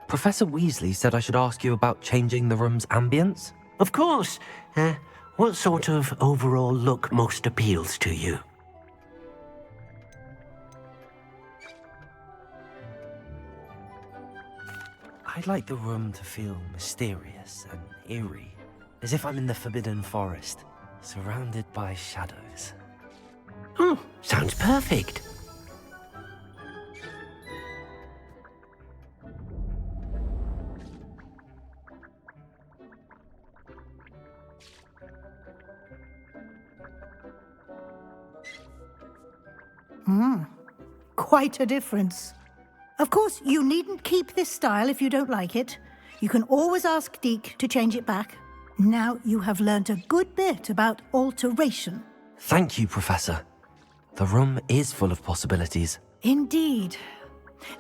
Professor Weasley said I should ask you about changing the room's ambience. Of course. What sort of overall look most appeals to you? I'd like the room to feel mysterious and eerie, as if I'm in the Forbidden Forest, surrounded by shadows. Sounds perfect. Quite a difference. Of course, you needn't keep this style if you don't like it. You can always ask Deke to change it back. Now you have learnt a good bit about alteration. Thank you, Professor. The room is full of possibilities. Indeed.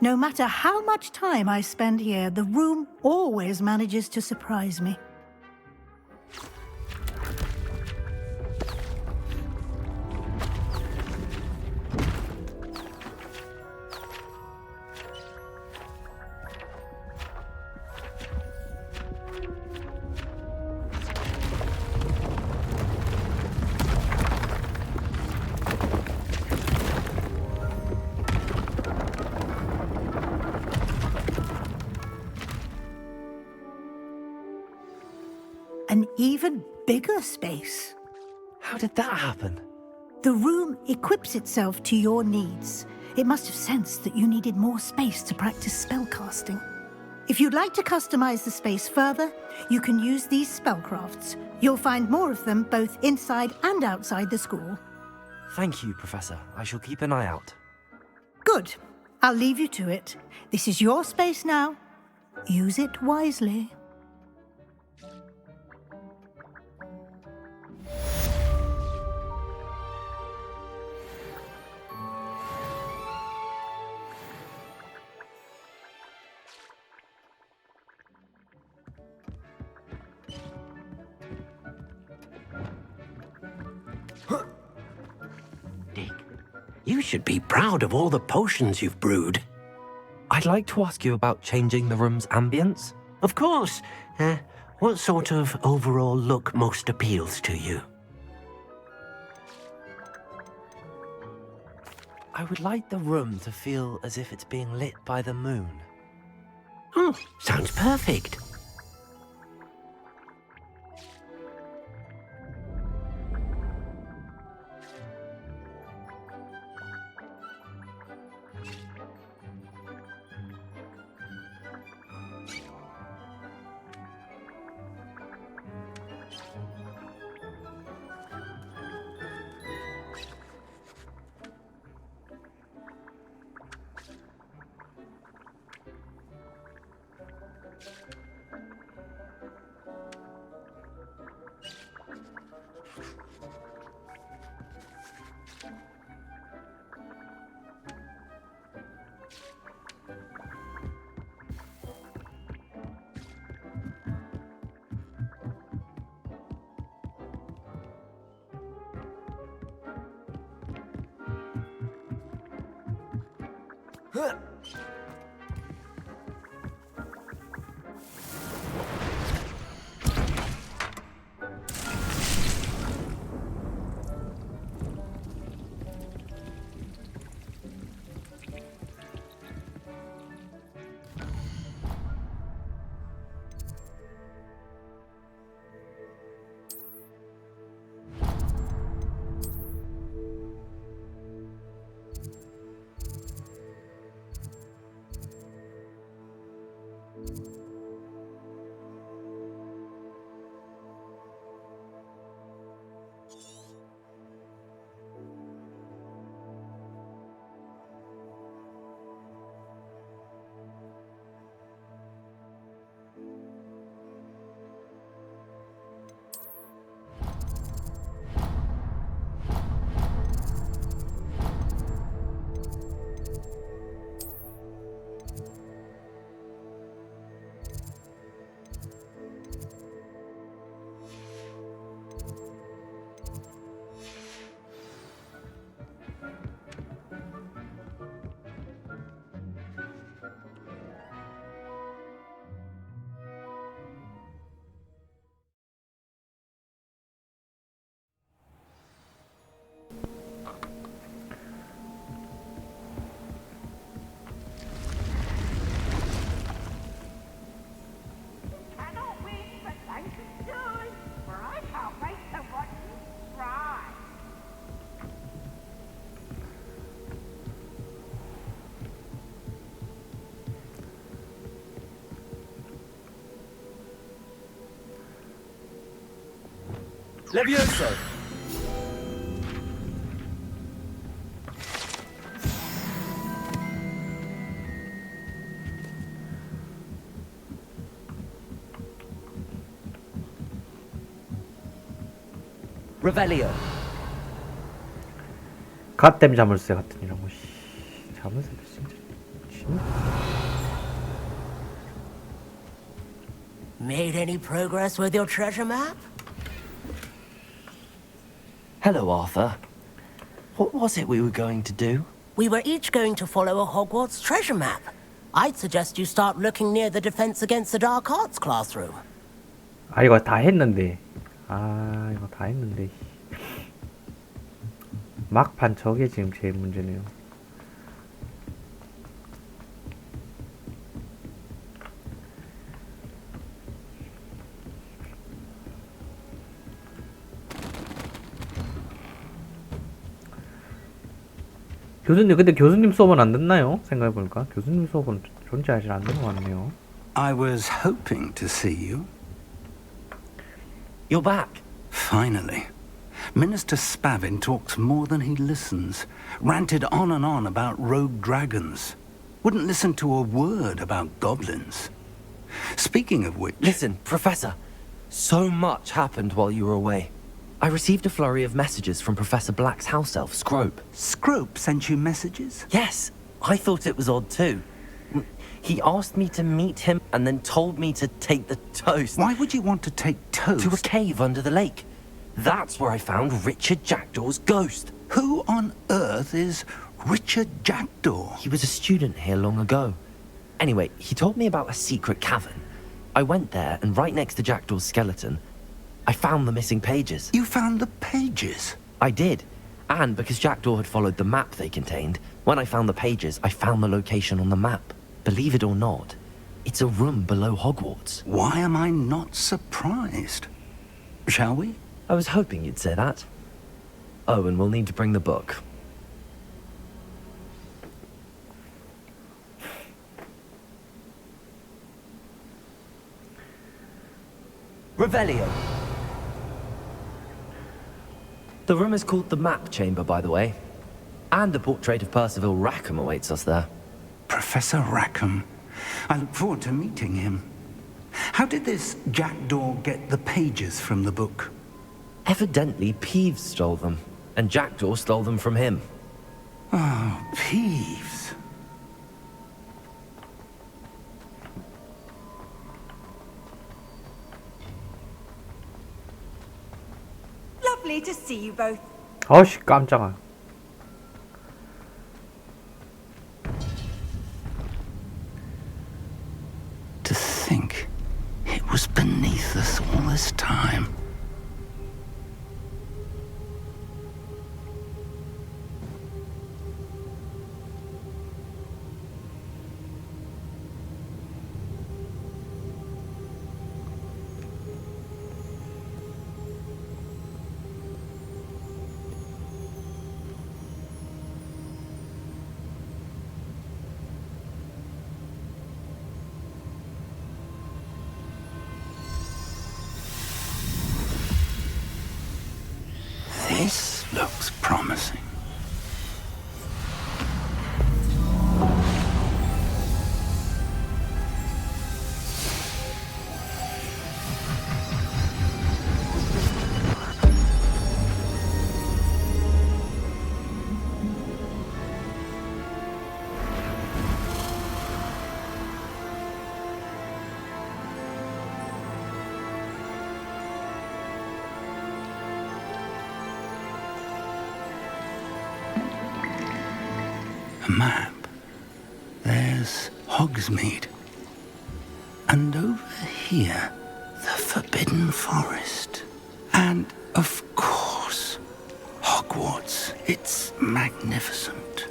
No matter how much time I spend here, the room always manages to surprise me. An even bigger space. How did that happen? The room equips itself to your needs. It must have sensed that you needed more space to practice spellcasting. If you'd like to customize the space further, you can use these spellcrafts. You'll find more of them both inside and outside the school. Thank you, Professor. I shall keep an eye out. Good. I'll leave you to it. This is your space now. Use it wisely. Dick, you should be proud of all the potions you've brewed. I'd like to ask you about changing the room's ambience. Of course. What sort of overall look most appeals to you? I would like the room to feel as if it's being lit by the moon. Sounds perfect. Levioso! Revelio. 갓댐 자물쇠 같은 이런 거. 자물쇠 진짜. Made any progress with your treasure map? Hello, Arthur. What was it we were going to do? We were each going to follow a Hogwarts treasure map. I'd suggest you start looking near the Defense Against the Dark Arts classroom. 아 이거 다 했는데. 이거 다 했는데. 막판 저게 지금 제일 문제네요. 교수님, 근데 교수님 수업은 안 듣나요? 생각해보니까 교수님 수업은 존재하지 않는 것 같네요. I was hoping to see you. You're back. Finally. Minister Spavin talks more than he listens. Ranted on and on about rogue dragons. Wouldn't listen to a word about goblins. Speaking of which... Listen, Professor. So much happened while you were away. I received a flurry of messages from Professor Black's house elf, Scrope. Scrope sent you messages? Yes, I thought it was odd too. He asked me to meet him and then told me to take the toast. Why would you want to take toast? To a cave under the lake. That's where I found Richard Jackdaw's ghost. Who on earth is Richard Jackdaw? He was a student here long ago. Anyway, he told me about a secret cavern. I went there, and right next to Jackdaw's skeleton, I found the missing pages. You found the pages? I did. And because Jackdaw had followed the map they contained, when I found the pages, I found the location on the map. Believe it or not, it's a room below Hogwarts. Why am I not surprised? Shall we? I was hoping you'd say that. Oh, and we'll need to bring the book. Revelio. The room is called the Map Chamber, by the way. And a portrait of Percival Rackham awaits us there. Professor Rackham. I look forward to meeting him. How did this Jackdaw get the pages from the book? Evidently, Peeves stole them, and Jackdaw stole them from him. Oh, Peeves. Lovely to see you both. 아우씨 깜짝아. To think it was beneath us all this time. This looks promising. A map. There's Hogsmeade. And over here, the Forbidden Forest. And, of course, Hogwarts. It's magnificent.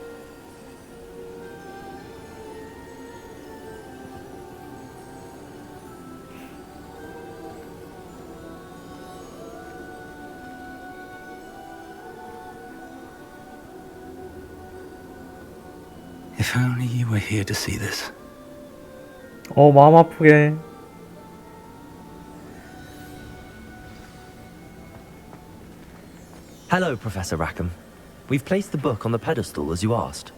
If only you were here to see this. 마음 아프게. Hello, Professor Rackham. We've placed the book on the pedestal as you asked.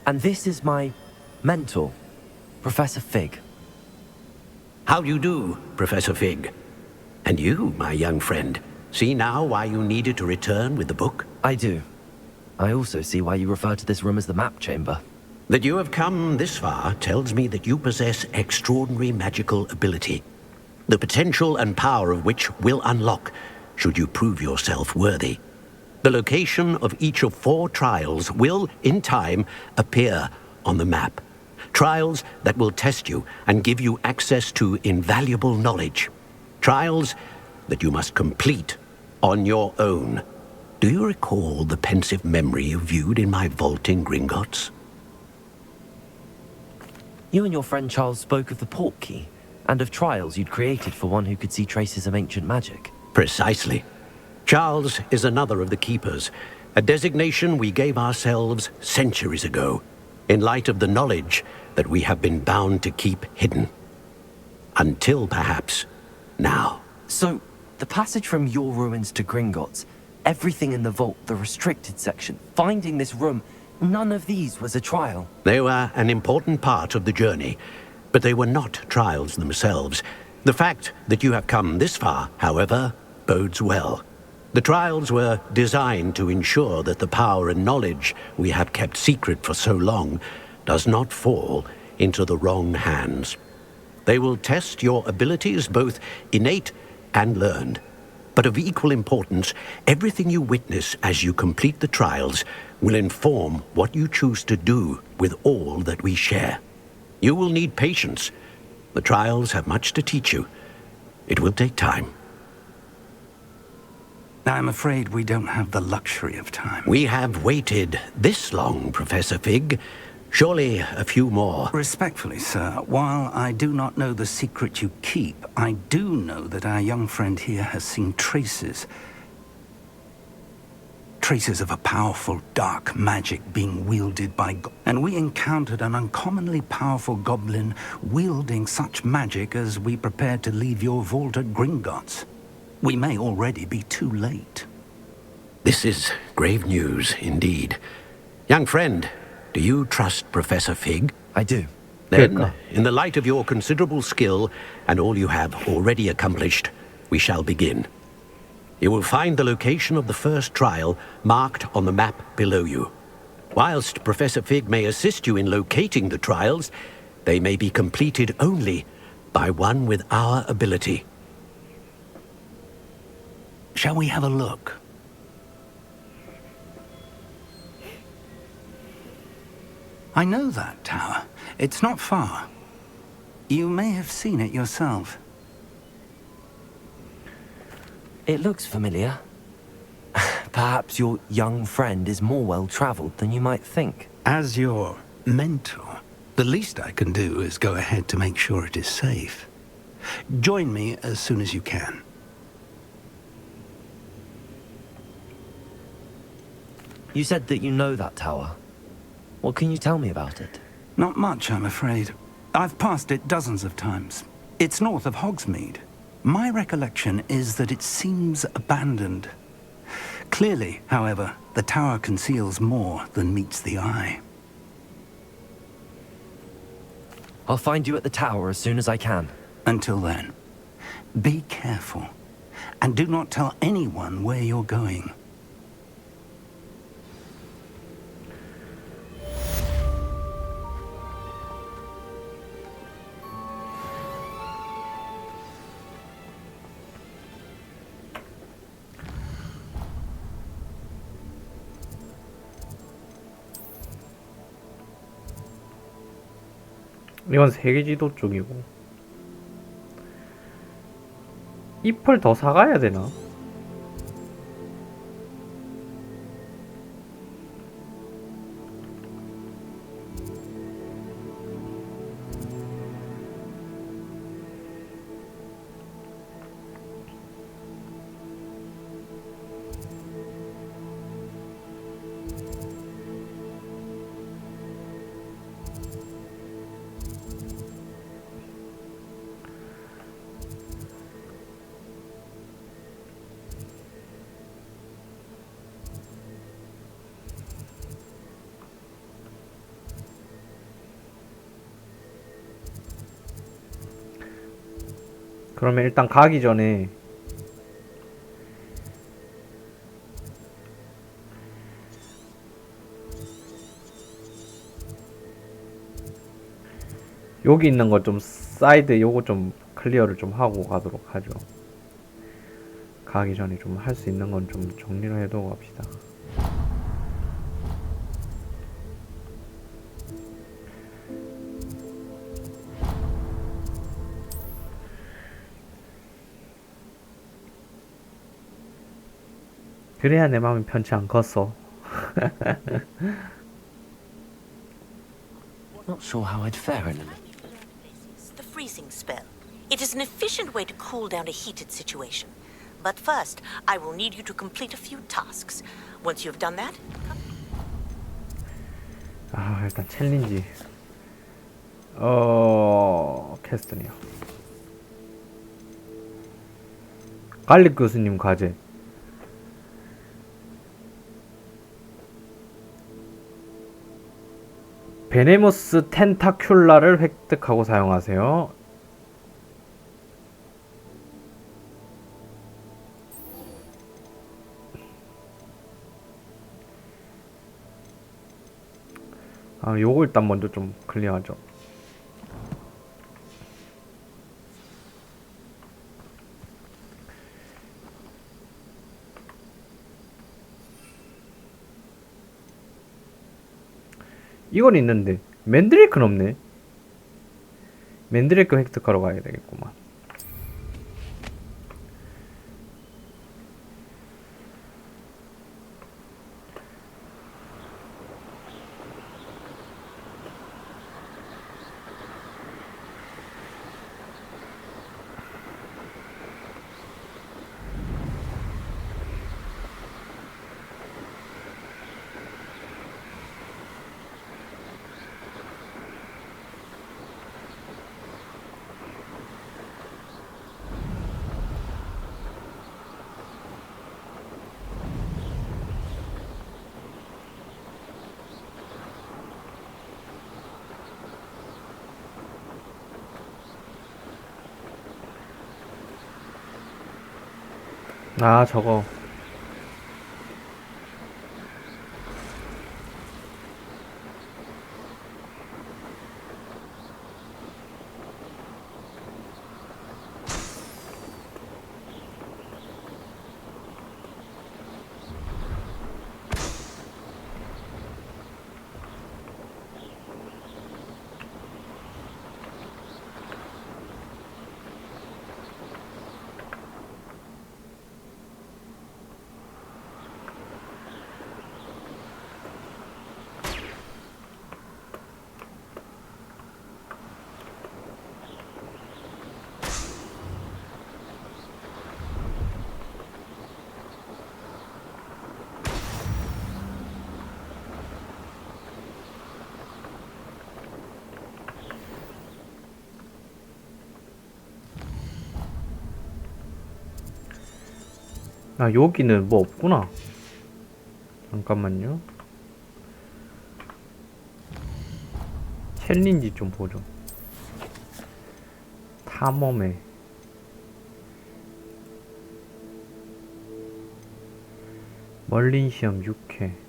And this is my mentor, Professor Fig. How do you do, Professor Fig? And you, my young friend, see now why you needed to return with the book? I do. I also see why you refer to this room as the map chamber. That you have come this far tells me that you possess extraordinary magical ability, the potential and power of which will unlock should you prove yourself worthy. The location of each of 4 trials will, in time, appear on the map. Trials that will test you and give you access to invaluable knowledge. Trials that you must complete on your own. Do you recall the pensive memory you viewed in my vault in Gringotts? You and your friend Charles spoke of the port key, and of trials you'd created for one who could see traces of ancient magic. Precisely. Charles is another of the Keepers, a designation we gave ourselves centuries ago, in light of the knowledge that we have been bound to keep hidden. Until, perhaps, now. So, the passage from your ruins to Gringotts, everything in the vault, the restricted section, finding this room, none of these was a trial. They were an important part of the journey, but they were not trials themselves. The fact that you have come this far, however, bodes well. The trials were designed to ensure that the power and knowledge we have kept secret for so long does not fall into the wrong hands. They will test your abilities, both innate and learned. But of equal importance, everything you witness as you complete the trials will inform what you choose to do with all that we share. You will need patience. The trials have much to teach you. It will take time. I'm afraid we don't have the luxury of time. We have waited this long, Professor Fig. Surely a few more. Respectfully, sir, while I do not know the secret you keep, I do know that our young friend here has seen traces of a powerful dark magic being wielded by and we encountered an uncommonly powerful goblin wielding such magic as we prepared to leave your vault at Gringotts. We may already be too late. This is grave news indeed. Young friend, do you trust Professor Fig? I do. Then, in the light of your considerable skill and all you have already accomplished, we shall begin. You will find the location of the first trial marked on the map below you. Whilst Professor Fig may assist you in locating the trials, they may be completed only by one with our ability. Shall we have a look? I know that tower. It's not far. You may have seen it yourself. It looks familiar. Perhaps your young friend is more well-traveled than you might think. As your mentor, the least I can do is go ahead to make sure it is safe. Join me as soon as you can. You said that you know that tower. What can you tell me about it? Not much, I'm afraid. I've passed it dozens of times. It's north of Hogsmeade. My recollection is that it seems abandoned. Clearly, however, the tower conceals more than meets the eye. I'll find you at the tower as soon as I can. Until then, be careful, and do not tell anyone where you're going. 이건 세계지도 쪽이고 잎을 더 사가야 되나? 그러면 일단 가기 전에 여기 있는 거 좀 사이드 요거 좀 클리어를 좀 하고 가도록 하죠. 가기 전에 좀 할 수 있는 건 좀 정리를 해두고 갑시다. 그래야 내 마음이 편치 않겠어. Not sure how I'd fare in The freezing spell. It is an efficient way to cool down a heated situation. But first, I will need you to complete a few tasks. Once you have done that, 아, 일단 챌린지. 캐스트네요. 갈릭 교수님 과제. 베네모스 텐타큘라를 획득하고 사용하세요. 아, 요거 일단 먼저 좀 클리어하죠. 이건 있는데 맨드레이크는 없네. 맨드레이크 획득하러 가야 되겠구만. 아, 저거. 아, 여기는 뭐 없구나. 잠깐만요. 챌린지 좀 보죠. 탐험에 멀린 시험 6회.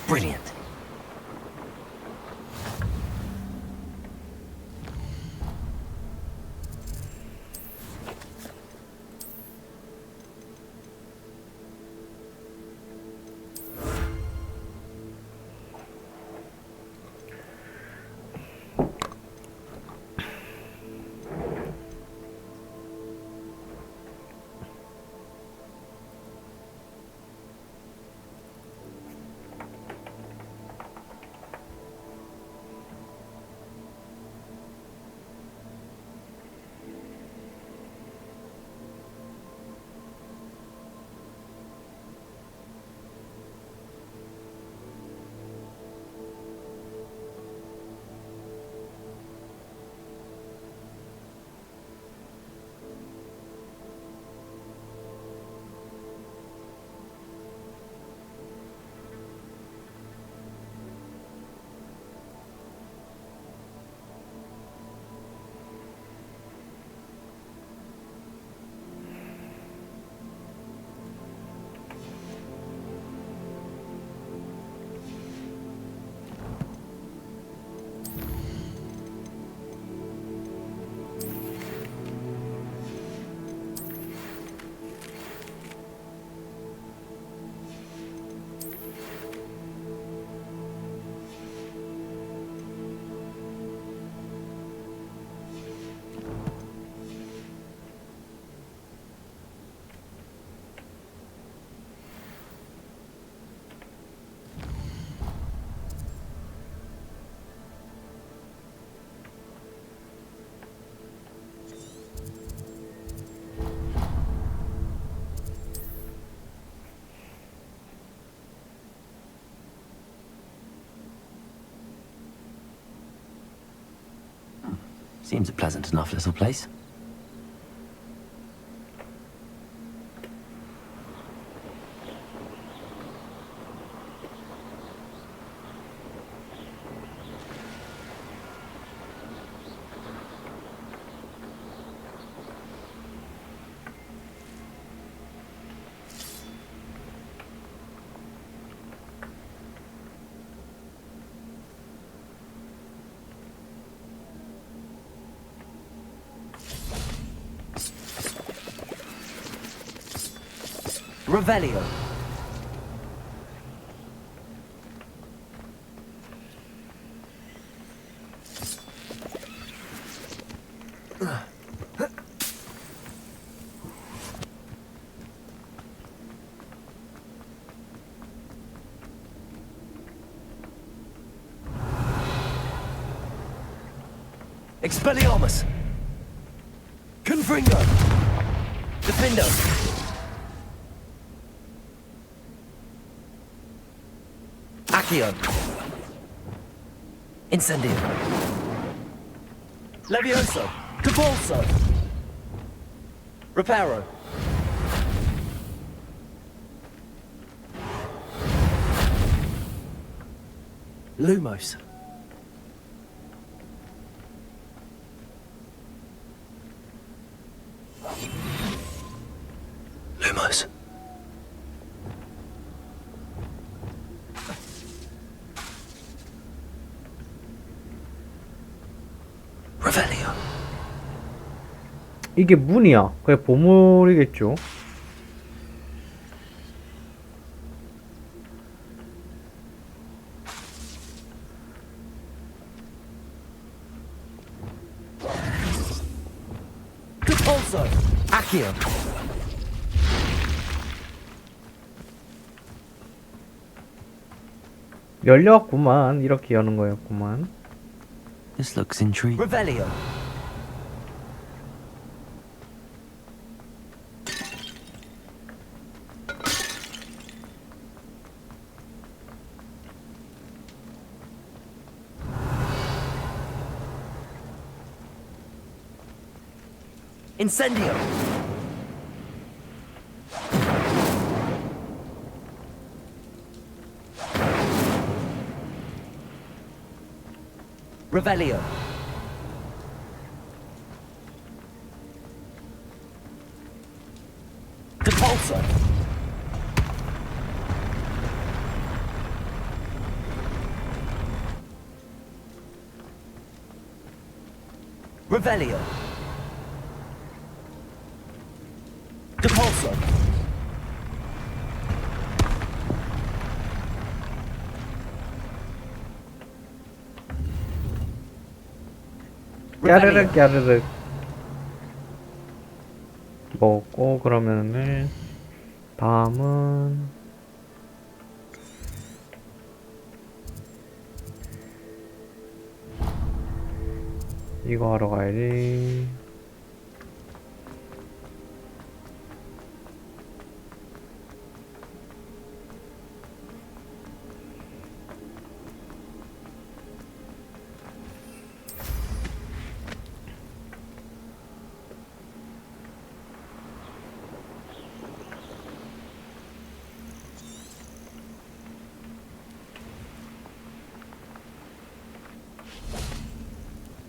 Brilliant. Seems a pleasant enough little place. Revelio. Expelliarmus. Confringo. Defendo. Accio. Incendio. Levioso. Capulso. Reparo. Lumos. Lumos. Revelio. 이게 문이야. 그래 보물이겠죠. Capulso. Accio. 열렸구만. 이렇게 여는 거였구만. This looks intriguing. Revelio. Incendio. Revelio. Depulso. Revelio. Depulso. 까르륵 까르륵 먹고 그러면은 다음은 이거 하러 가야지.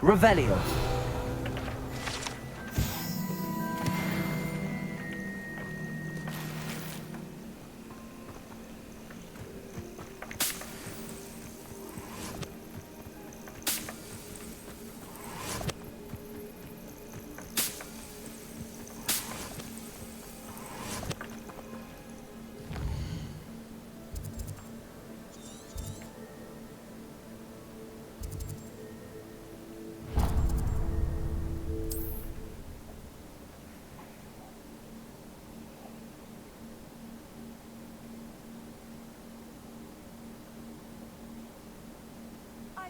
Revelio.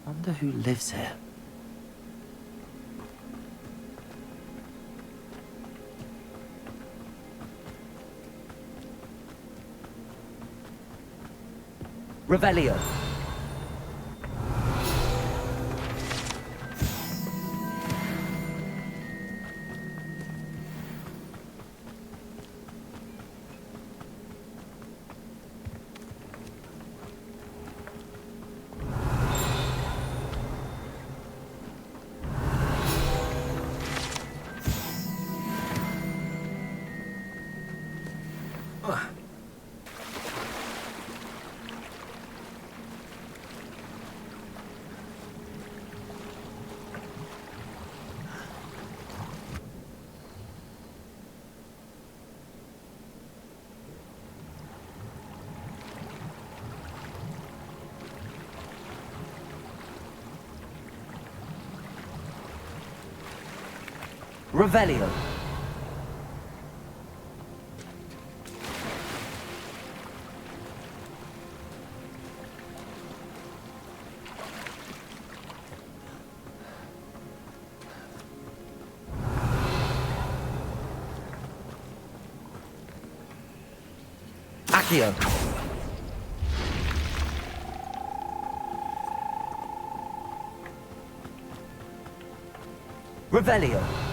Wonder who lives here. Revelio. Revelio. Accio. Revelio.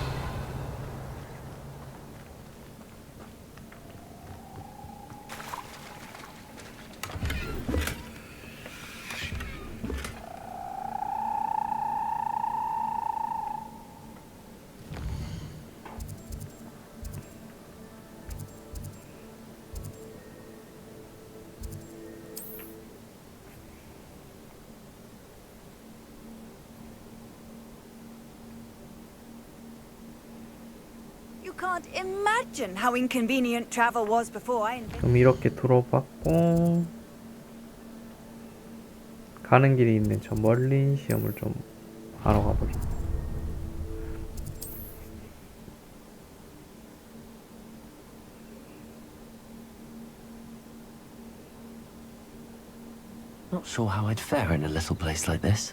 You can't imagine how inconvenient travel was before I invented. 그럼 이렇게 들어봤고 가는 길이 있는 저 멀리 시험을 좀 하러 가보죠. Not sure how I'd fare in a little place like this.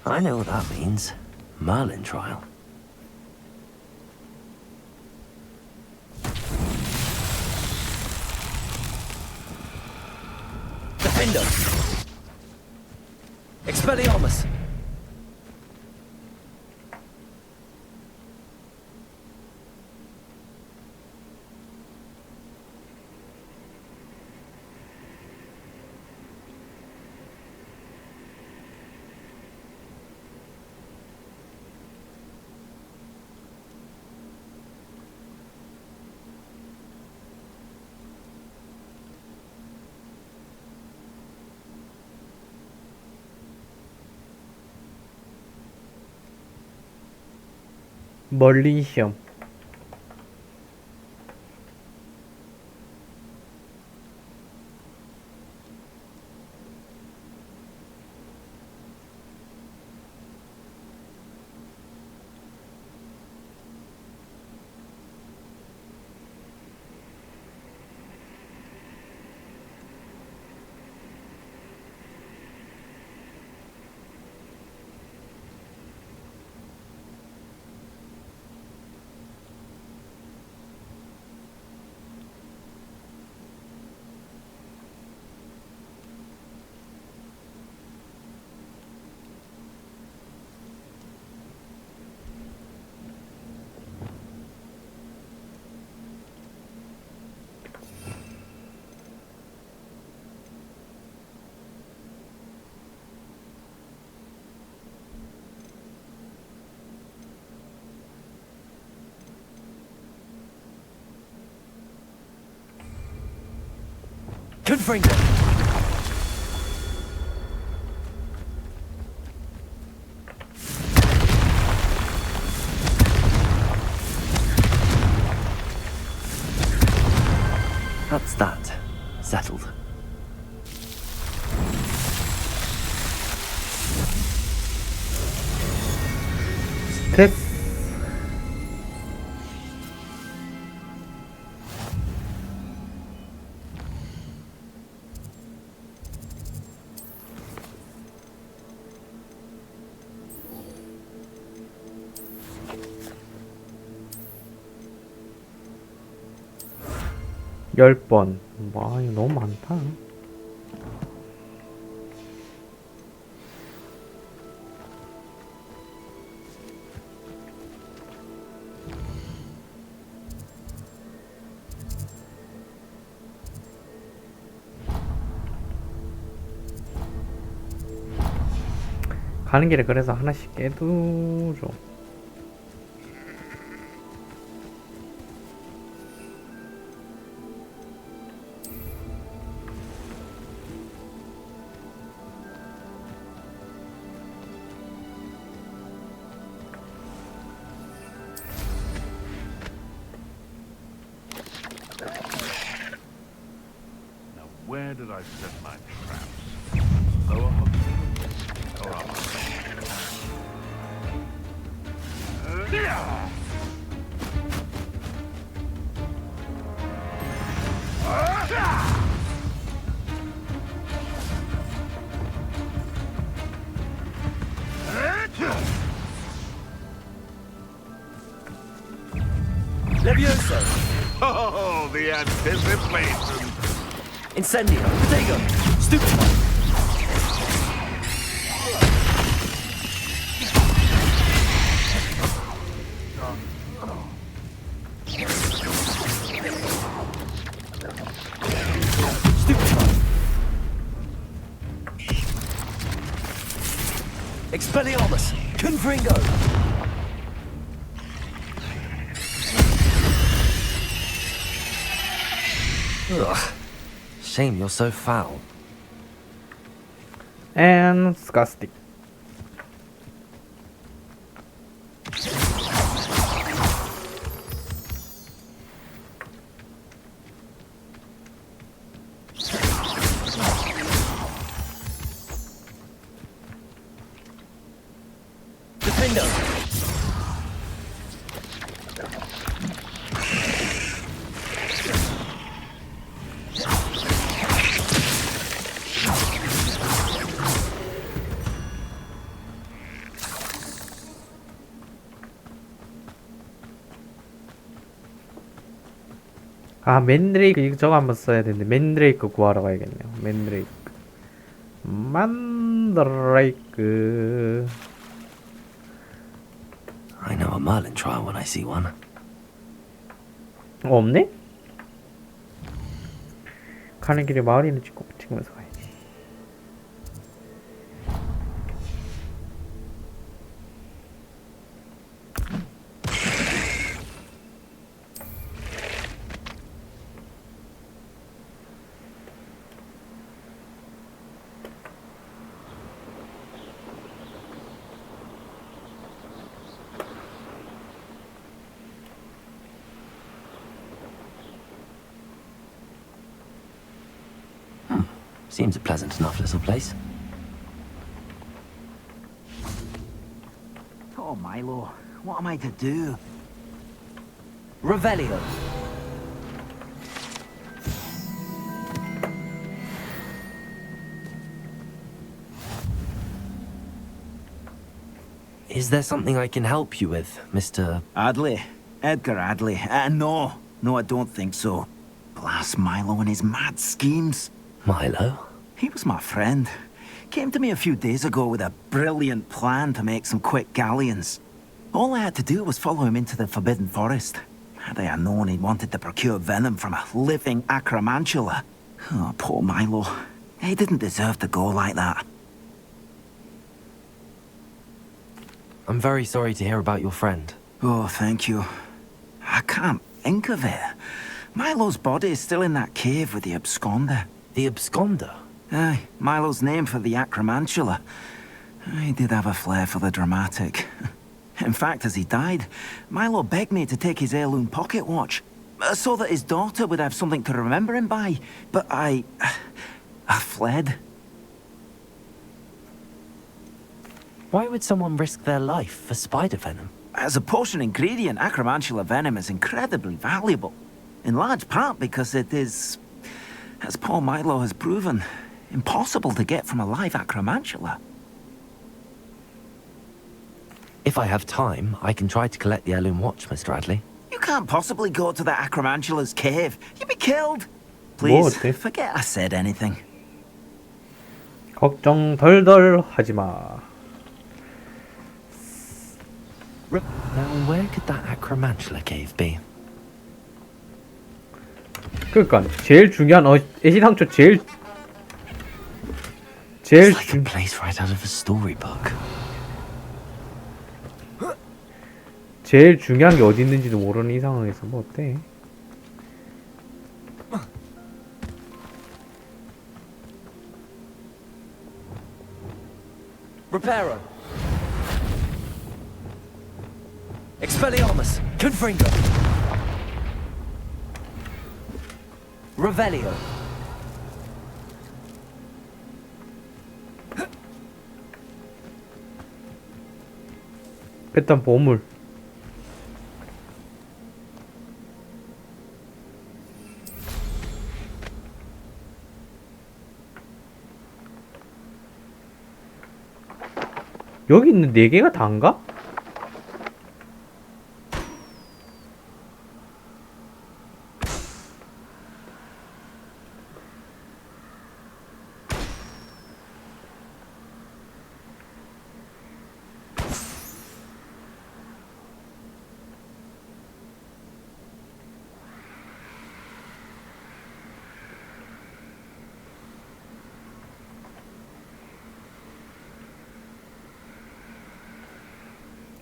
I know what that means. Merlin trial. Defender! Expelliarmus! 멀리 시험. Confringo! That's that. Settled. 됐어. 열 번. 와, 이거 너무 많다. 가는 길에 그래서 하나씩 깨두죠. Where did I set my traps? Lower Hogsmeade or upper? Levioso! Oh, the anticipation! Incendio! Protego! Stupefy! Expelliarmus! Confringo! Ugh. Shame you're so foul. And disgusting. Defender! 아, 맨드레이크 이거 저거 한번 써야 되는데 맨드레이크 구하러 가야겠네요. 맨드레이크. 만드레이크. I know a Merlin trial when I see one. 없네? 가는 길에 마을이는 찍으면서 가야지. Seems a pleasant enough little place. Oh, Milo, what am I to do? Revelio. Is there something I can help you with, Mr. Adley? Edgar Adley? No, I don't think so. Blast Milo and his mad schemes. Milo? He was my friend. Came to me a few days ago with a brilliant plan to make some quick galleons. All I had to do was follow him into the Forbidden Forest. Had I known he wanted to procure venom from a living acromantula. Oh, poor Milo. He didn't deserve to go like that. I'm very sorry to hear about your friend. Oh, thank you. I can't think of it. Milo's body is still in that cave with the absconder. The absconder? Aye, Milo's name for the acromantula. He did have a flair for the dramatic. In fact, as he died, Milo begged me to take his heirloom pocket watch, so that his daughter would have something to remember him by. But I fled. Why would someone risk their life for spider venom? As a potion ingredient, acromantula venom is incredibly valuable. In large part because it is, as poor Milo has proven, impossible to get from a live acromantula. If I have time, I can try to collect the heirloom watch, Mr. Adley. You can't possibly go to the acromantula's cave. You'd be killed. Please, 어때? forget I said anything. 걱정 덜덜 하지마. Now, where could that acromantula cave be? 그러니까 제일 중요한 애시당초 제일 It's like a place right out of a storybook. 제일 중요한 게 어디 있는지도 모르는 이 상황에서 뭐 어때? Reparo. Expelliarmus. Confringo. Revelio. 일단 보물. 여기 있는 4개가 다인가?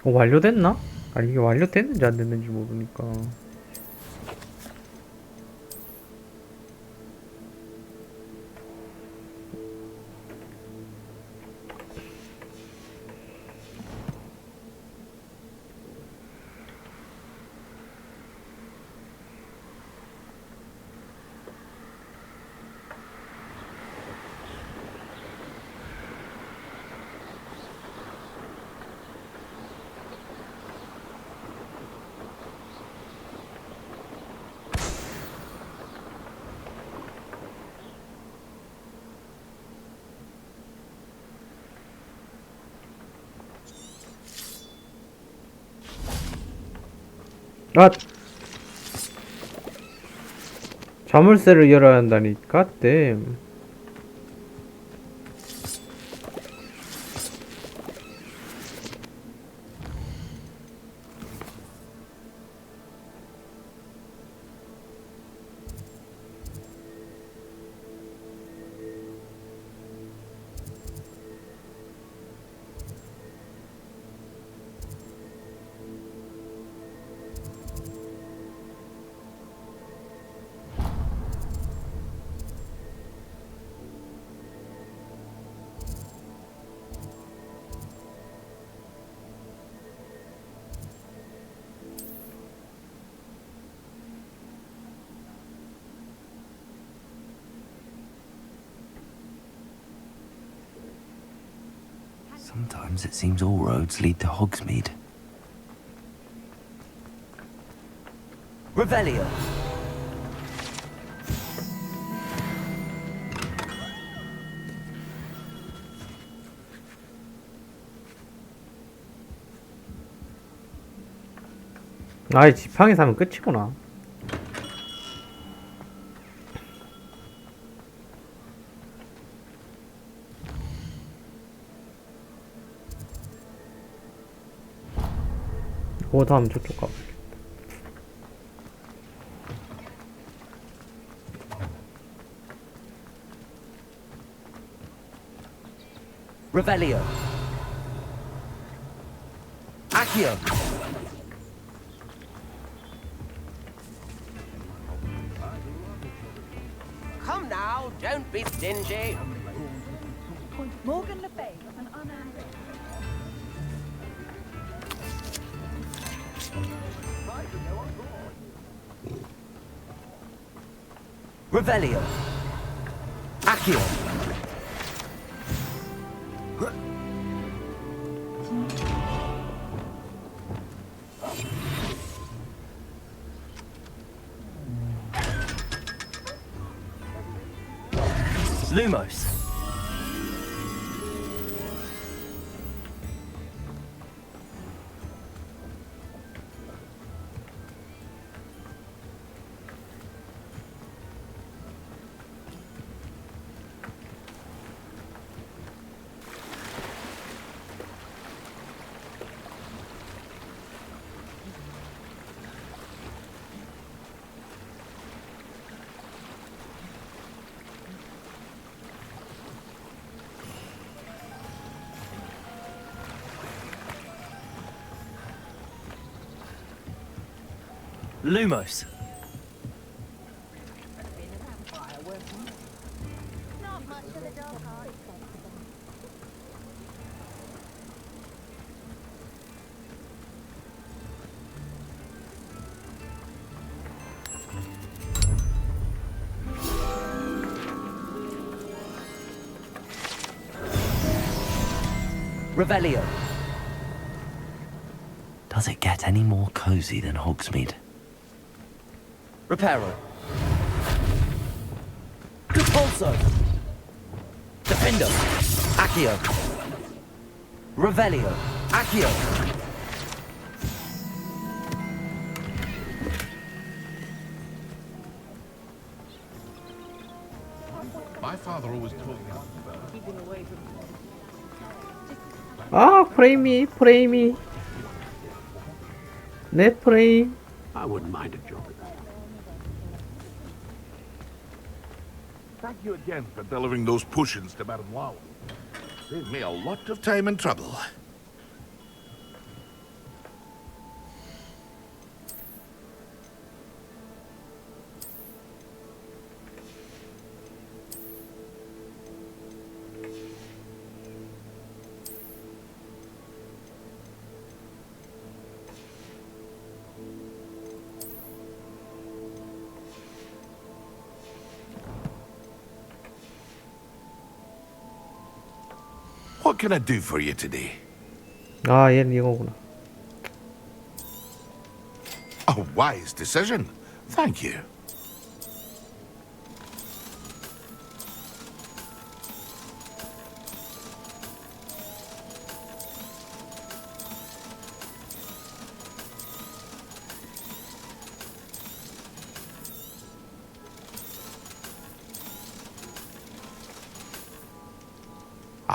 완료됐나? 아니 이게 완료됐는지 안 됐는지 모르니까. 아! 자물쇠를 열어야 한다니까. 땜. Sometimes it seems all roads lead to Hogsmeade. Revelio. 아이, 지팡이 사면 끝이구나. 그거 다음 저쪽 가봐. Revelio. Accio. Come now, don't be stingy. Morgan Le Fay was an unearned risk. Revelio. Accio. Lumos. Lumos. Not much of a dull heart. Revelio. Does it get any more cozy than Hogsmeade? Reparo. Compulso. Defendo. Accio. Revelio. Accio. My father always told me. 아, 프레임이. 내 프레임. I wouldn't mind a joke. Thank you again for delivering those potions to Madame Wow. Saved me a lot of time and trouble. What can I do for you today? 아, 얘는 이거구나. A wise decision. Thank you.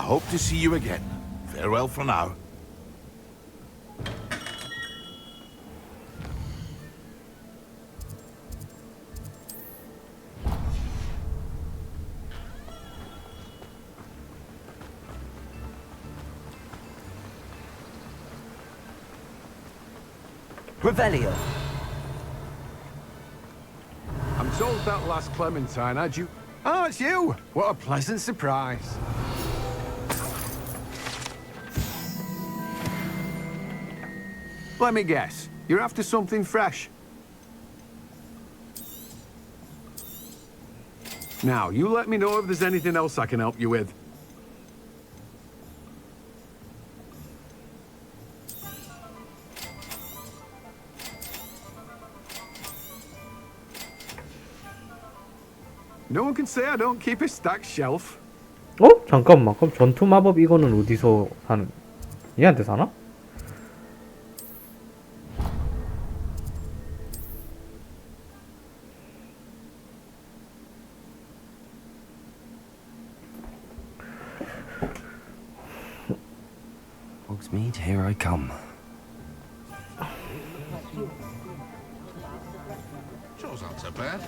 I hope to see you again. Farewell for now. Revelio. I'm told that last Clementine had you... Oh, it's you! What a pleasant surprise. Let me guess. You're after something fresh. Now, you let me know if there's anything else I can help you with. No one can say I don't keep a stacked shelf. 어? 잠깐만. 그럼 전투 마법 이거는 어디서 사는? 얘한테 사나? Hogsmeade, here I come. Shows aren't so bad.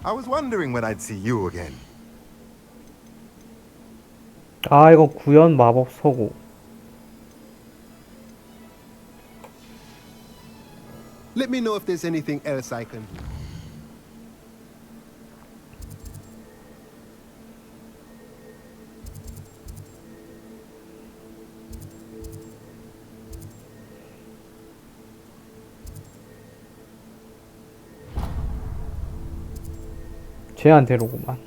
I was wondering when I'd see you again. 아, 이거 구현 마법 서고. Let me know if there's anything else I can do. 쟤한테로구만.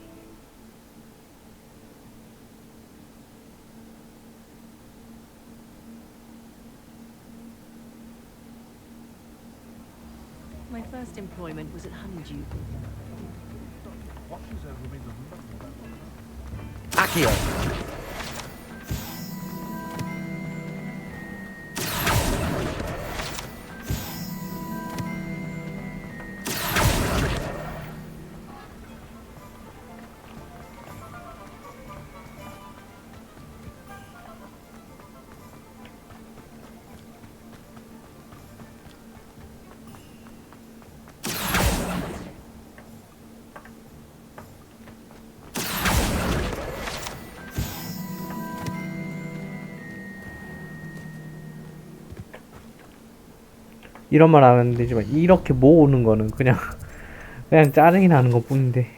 My first employment was at Honeydew. Accio. 이런 말 하면 되지만 이렇게 모으는 거는 그냥 짜증이 나는 것 뿐인데.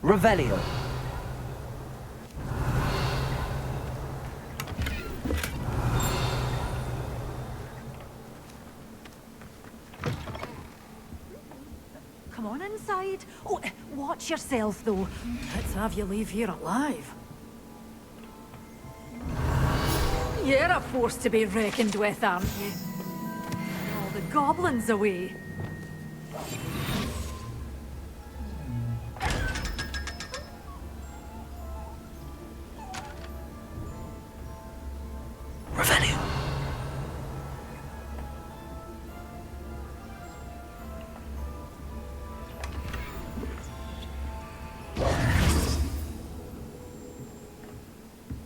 Revelio. Come on inside. Oh, watch yourself, though. Let's have you leave here alive. You're a force to be reckoned with, aren't you? All the goblins away. Revelio.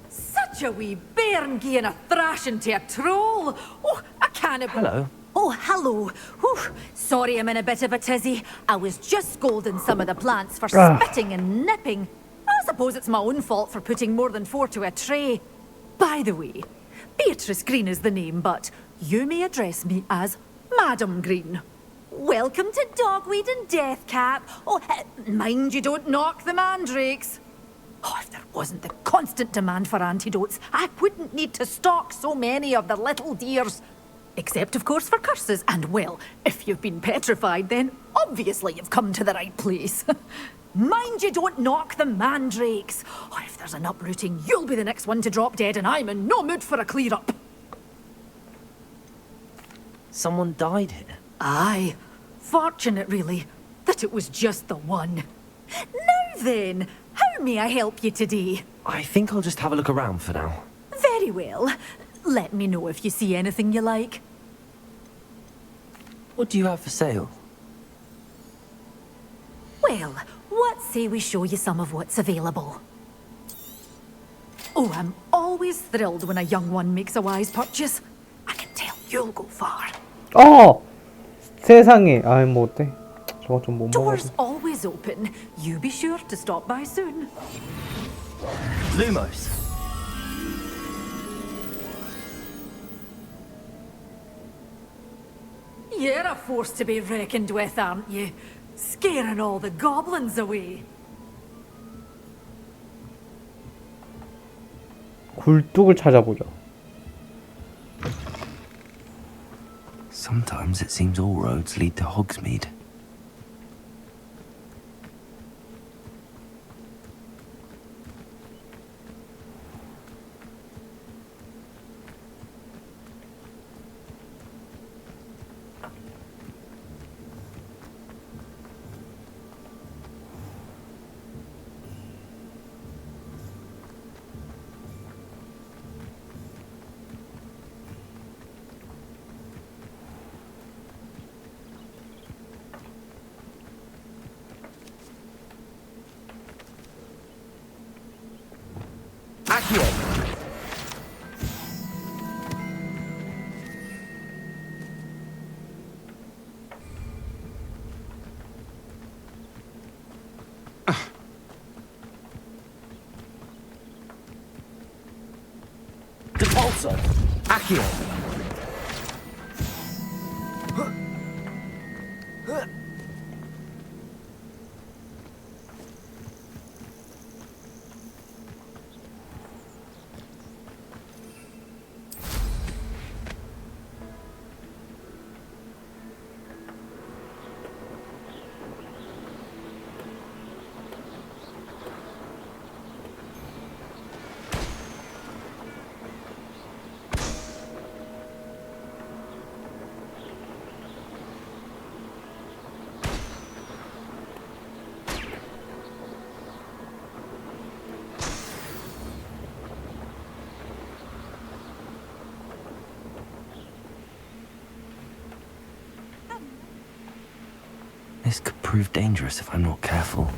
Such a wee bairn gieing a thrashing to a troll. Oh, a cannibal. Hello. Oh, hello. Whew. Sorry I'm in a bit of a tizzy. I was just scolding some of the plants for spitting and nipping. I suppose it's my own fault for putting more than 4 to a tray. By the way, Beatrice Green is the name, but you may address me as Madam Green. Welcome to Dogweed and Deathcap. Oh, mind you don't knock the mandrakes. Oh, if there wasn't the constant demand for antidotes, I wouldn't need to stock so many of the little dears. Except, of course, for curses. And, well, if you've been petrified, then obviously you've come to the right place. Mind you don't knock the mandrakes. Oh, if there's an uprooting, you'll be the next one to drop dead, and I'm in no mood for a clear-up. Someone died here. Aye. Fortunate, really, that it was just the one. Now then, how may I help you today? I think I'll just have a look around for now. Very well. Let me know if you see anything you like. What do you have for sale? Well, what say we show you some of what's available? Oh, I'm always thrilled when a young one makes a wise purchase. I can tell you'll go far. 세상에. 아이, 뭐 어때? 저거 좀 못 Doors 먹어서. always open. You be sure to stop by soon. Lumos. You're a force to be reckoned with, aren't you? Scaring all the goblins away. 굴뚝을 찾아보자. Sometimes it seems all roads lead to Hogsmeade. Depulso. Accio. This could prove dangerous if I'm not careful.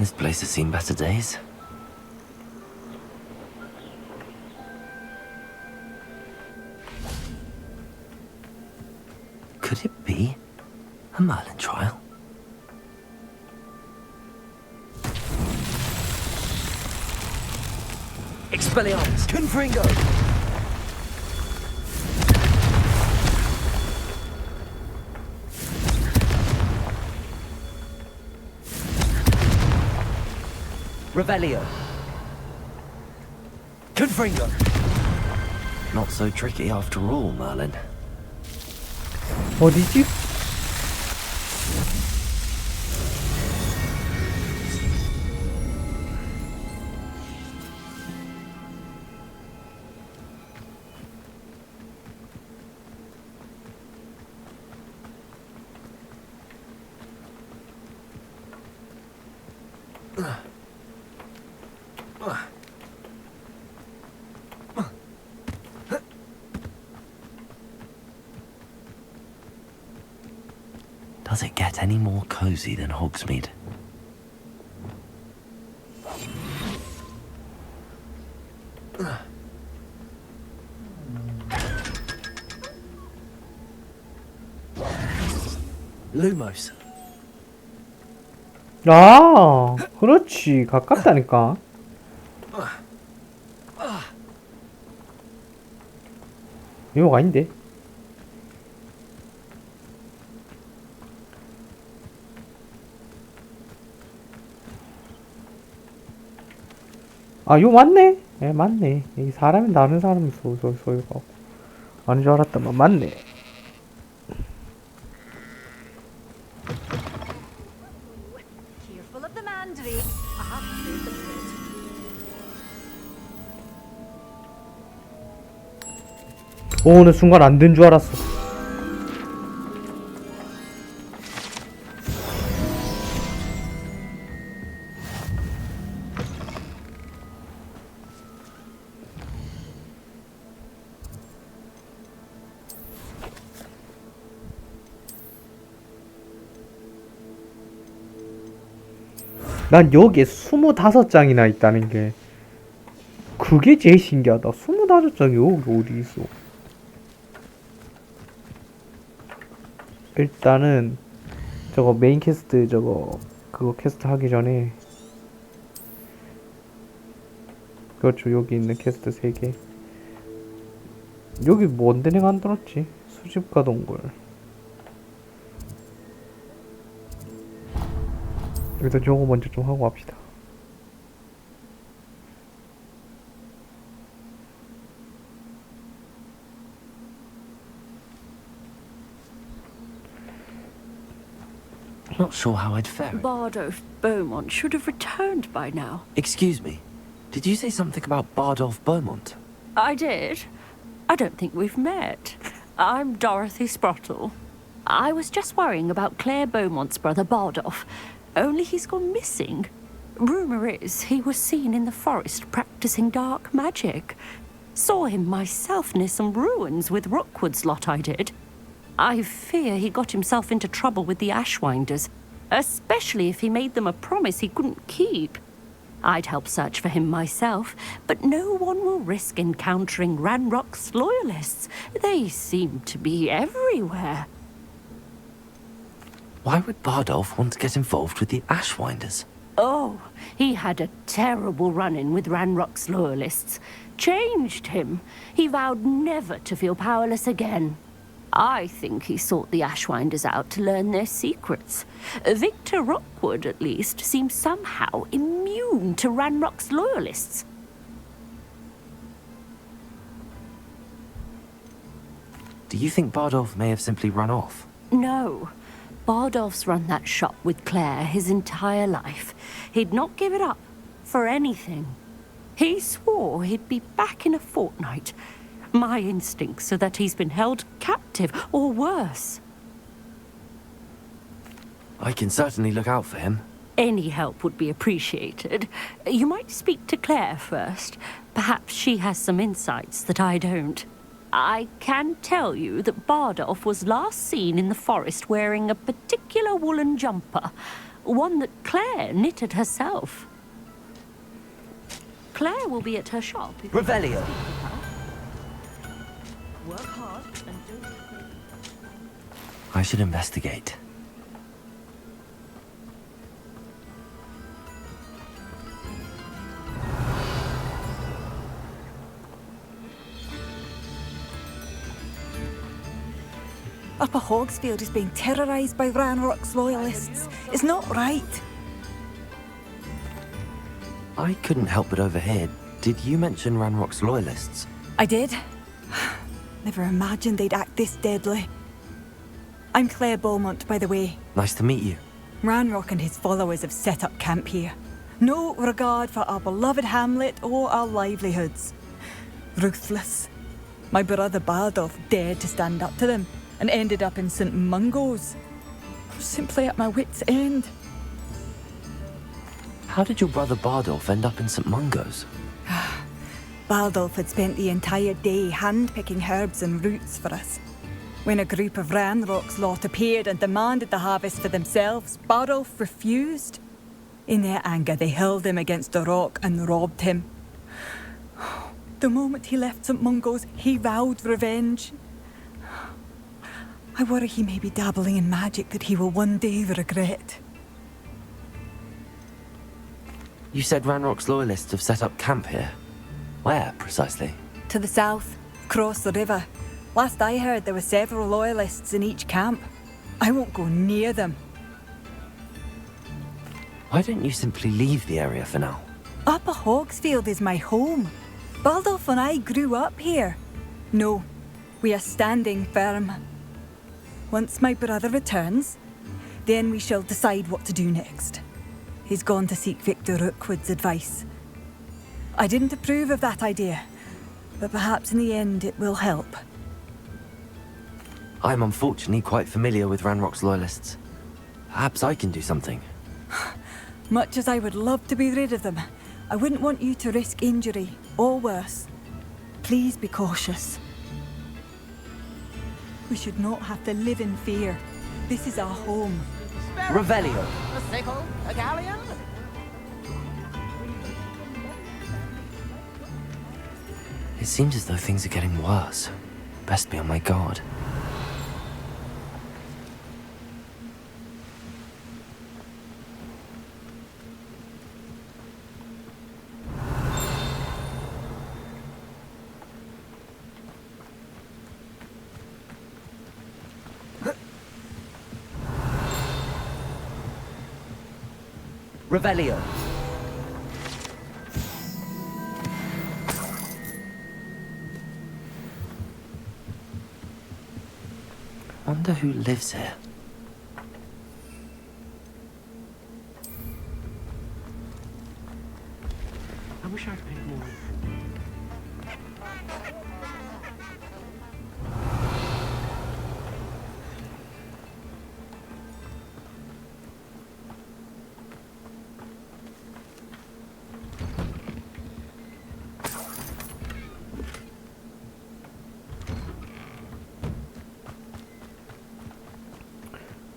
This place has seen better days. Could it be a Merlin trial? Expelliarmus! Confringo! Revelio. Confringo. Not so tricky after all, Merlin. 어디지? Does it get any more cozy than Hogsmeade? Lumos. 아, 그렇지. 가깝다니까. 이거 아닌데. 아, 이거 맞네. 예, 맞네. 이 사람이 다른 사람이 소유가 아닌 줄 알았더만 맞네. 어느 순간 안 된 줄 알았어. 난 여기에 25장이나 있다는 게 그게 제일 신기하다. 25장이 여기 어디 있어? 일단은 저거 메인 퀘스트 그거 퀘스트 하기 전에 그렇죠. 여기 있는 퀘스트 3개. 여기 뭔데 내가 안 들었지? 수집가 동굴. 일단 저거 먼저 좀 하고 갑시다. Not sure how I'd fare. Bardolph Beaumont should have returned by now. Excuse me. Did you say something about Bardolph Beaumont? I did. I don't think we've met. I'm Dorothy Sprottle. I was just worrying about Claire Beaumont's brother Bardolph. Only he's gone missing. Rumour is he was seen in the forest practicing dark magic. Saw him myself near some ruins with Rookwood's lot I did. I fear he got himself into trouble with the Ashwinders, especially if he made them a promise he couldn't keep. I'd help search for him myself, but no one will risk encountering Ranrock's loyalists. They seem to be everywhere. Why would Bardolph want to get involved with the Ashwinders? Oh, he had a terrible run-in with Ranrock's loyalists. Changed him. He vowed never to feel powerless again. I think he sought the Ashwinders out to learn their secrets. Victor Rookwood, at least, seems somehow immune to Ranrock's loyalists. Do you think Bardolph may have simply run off? No. Bardolph's run that shop with Claire his entire life. He'd not give it up for anything. He swore he'd be back in a fortnight. My instincts are that he's been held captive, or worse. I can certainly look out for him. Any help would be appreciated. You might speak to Claire first. Perhaps she has some insights that I don't. I can tell you that Bardolph was last seen in the forest wearing a particular woolen jumper, one that Claire knitted herself. Claire will be at her shop. Revelio. Work hard and don't... I should investigate. Upper Hogsfield is being terrorised by Ranrock's loyalists. It's not right. I couldn't help but overhear. Did you mention Ranrock's loyalists? I did. Never imagined they'd act this deadly. I'm Claire Beaumont, by the way. Nice to meet you. Ranrock and his followers have set up camp here. No regard for our beloved hamlet or our livelihoods. Ruthless. My brother Bardolph dared to stand up to them and ended up in St. Mungo's. I was simply at my wit's end. How did your brother Bardolph end up in St. Mungo's? Bardolph had spent the entire day hand-picking herbs and roots for us. When a group of Ranrock's lot appeared and demanded the harvest for themselves, Bardolph refused. In their anger, they hurled him against a rock and robbed him. The moment he left St. Mungo's, he vowed revenge. I worry he may be dabbling in magic that he will one day regret. You said Ranrock's loyalists have set up camp here. Where, precisely? To the south, across the river. Last I heard, there were several loyalists in each camp. I won't go near them. Why don't you simply leave the area for now? Upper Hogsfield is my home. Bardolph and I grew up here. No, we are standing firm. Once my brother returns, then we shall decide what to do next. He's gone to seek Victor Rookwood's advice. I didn't approve of that idea, but perhaps in the end it will help. I'm unfortunately quite familiar with Ranrock's loyalists. Perhaps I can do something. Much as I would love to be rid of them, I wouldn't want you to risk injury, or worse. Please be cautious. We should not have to live in fear. This is our home. Revelio. A sickle? A galleon? It seems as though things are getting worse. Best be on my guard. Revelio. Wonder who lives here. I wish I'd paid more.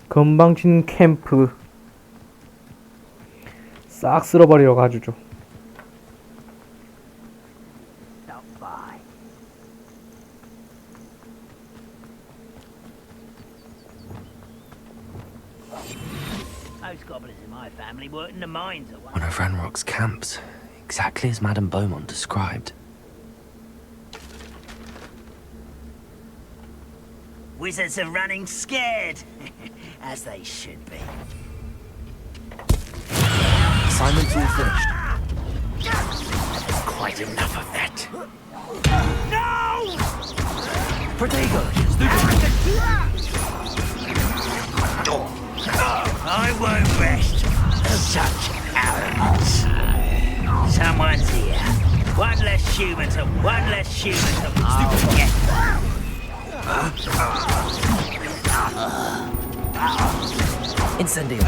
건방진 캠프 싹 쓸어버리러 가주죠. One of Ranrock's camps, exactly as Madame Beaumont described. Wizards are running scared, as they should be. Assignment's all finished. Quite enough of that. No! Protego! I won't rest. Such arrogance. Someone's here. One less human to get. Incendio.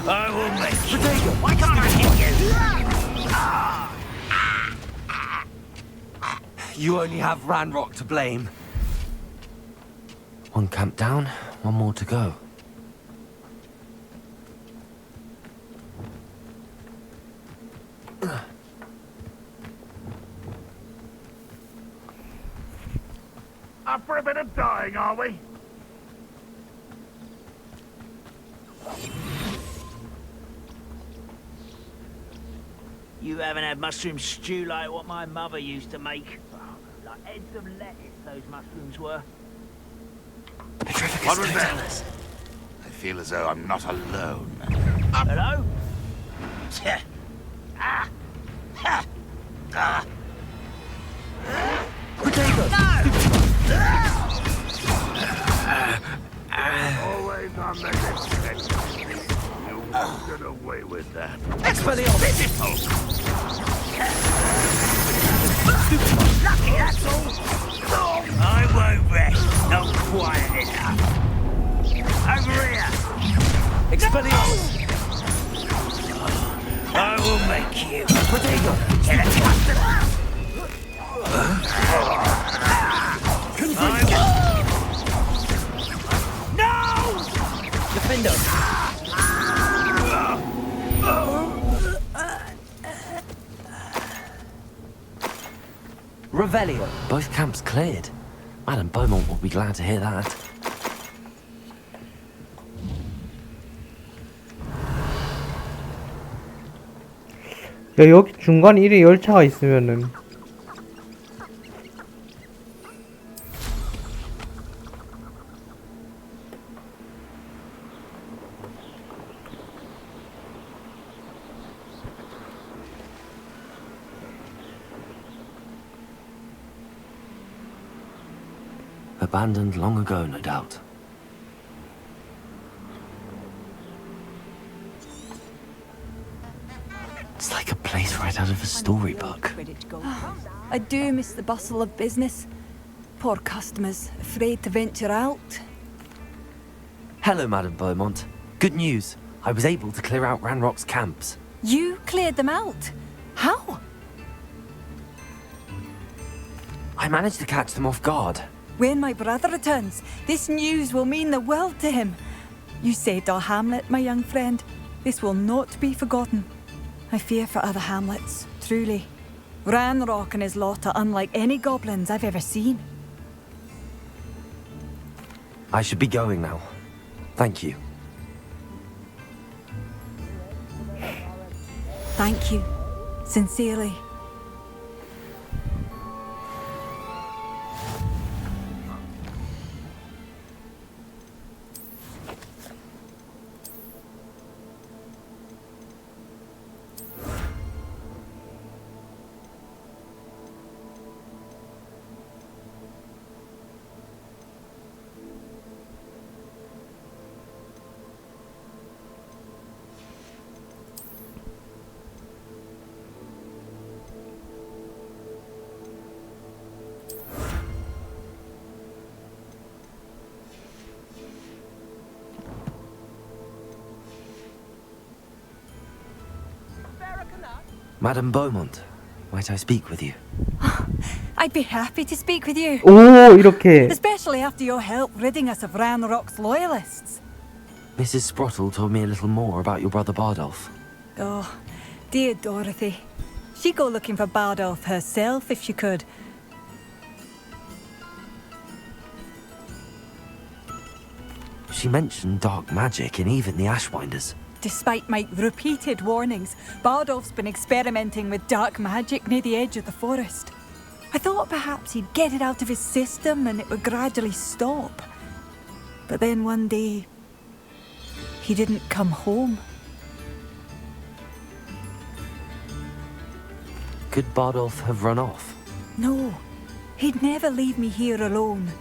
I will make you. Why can't I hit you? You only have Ranrock to blame. One camp down, one more to go. Up for a bit of dying, are we? You haven't had mushroom stew like what my mother used to make. Like heads of lettuce, those mushrooms were. What was that? I feel as though I'm not alone. Hello? Always on the defense. You won't get away with that. Expelliarmus! Lucky, that's all. I won't rest. Not quiet enough. Over here. Expelliarmus! I will make you. Protego! No! Defender! Revelio. Both camps cleared. Madame Beaumont will be glad to hear that. 야, 여기 중간 1위 열차가 있으면은 Abandoned long ago, no doubt. It's like a place right out of a storybook. I do miss the bustle of business. Poor customers, afraid to venture out. Hello, Madame Beaumont. Good news. I was able to clear out Ranrock's camps. You cleared them out? How? I managed to catch them off guard. When my brother returns, this news will mean the world to him. You saved our hamlet, my young friend. This will not be forgotten. I fear for other hamlets, truly. Ranrock and his lot are unlike any goblins I've ever seen. I should be going now. Thank you. Thank you. Sincerely. Madame Beaumont, might I speak with you? I'd be happy to speak with you. 오, 이렇게. Especially after your help ridding us of Ranrock's loyalists. Mrs. Sprottle told me a little more about your brother Bardolph. Oh, dear Dorothy. She'd go looking for Bardolph herself if she could. She mentioned dark magic in even the Ashwinders. Despite my repeated warnings, Bardolph's been experimenting with dark magic near the edge of the forest. I thought perhaps he'd get it out of his system and it would gradually stop. But then one day, he didn't come home. Could Bardolph have run off? No, he'd never leave me here alone.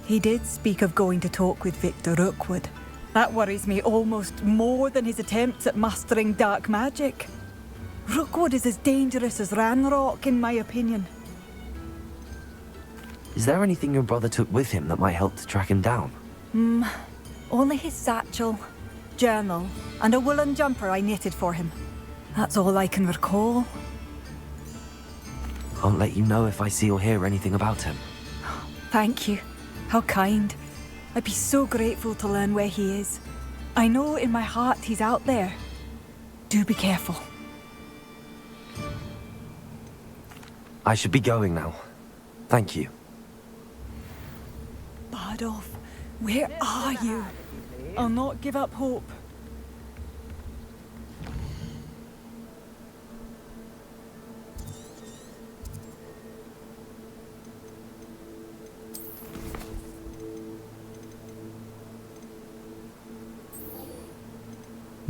He did speak of going to talk with Victor Rookwood. That worries me almost more than his attempts at mastering dark magic. Rookwood is as dangerous as Ranrock, in my opinion. Is there anything your brother took with him that might help to track him down? Only his satchel, journal, and a woolen jumper I knitted for him. That's all I can recall. I'll let you know if I see or hear anything about him. Thank you. How kind. I'd be so grateful to learn where he is. I know in my heart he's out there. Do be careful. I should be going now. Thank you. Bardolph, where are you? I'll not give up hope.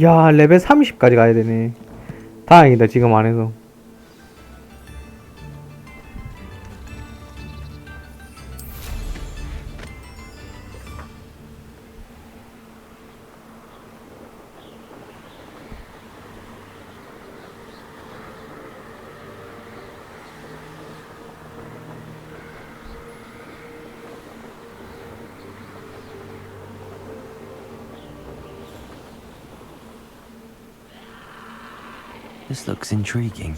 야, 레벨 30까지 가야 되네. 다행이다, 지금 안 해서. This looks intriguing.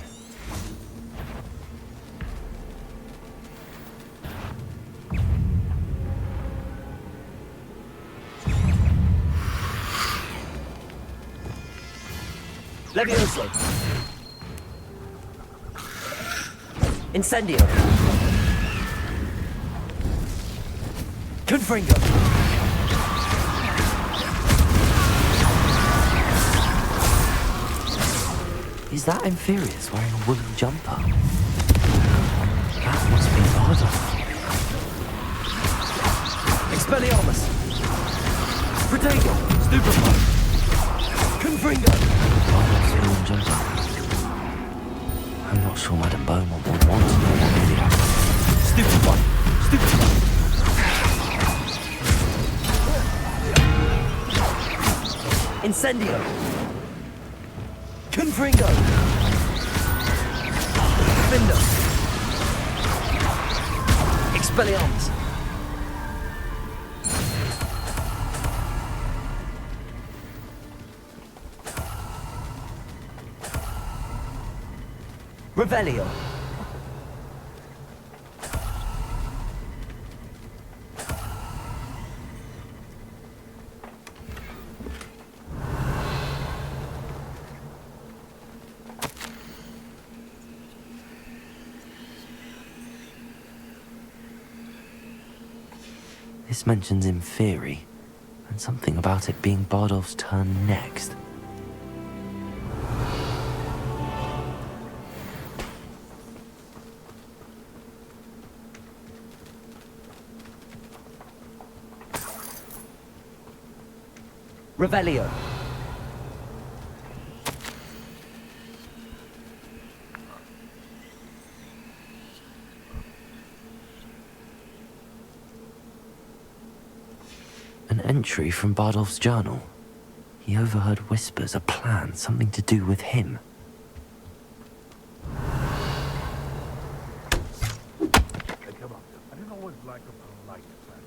Levioso! Incendio! Confringo! Is that Inferius wearing a woolen jumper? That must be Bardolph. Expelliarmus! Protego! Stupefy! Confringo! Bardolph's woolen jumper. I'm not sure Madame Beaumont would want to know what really happened. Stupefy! Stupefy! Incendio! Confringo! Defender! Expelliarmus! Revelio! This mentions Inferi, and something about it being Bardolph's turn next. Revelio. An entry from Bardolph's journal. He overheard whispers, a plan, something to do with him. Hey, come on. I didn't always like a polite fellow.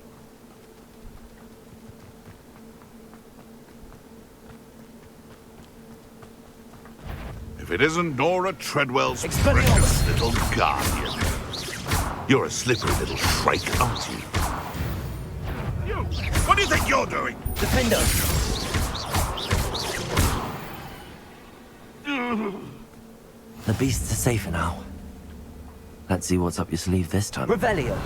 If it isn't Nora Treadwell's precious little guardian. You're a slippery little shrike, aren't you? You! What do you think you're doing? Defender! The beasts are safer now. Let's see what's up your sleeve this time. Revelio!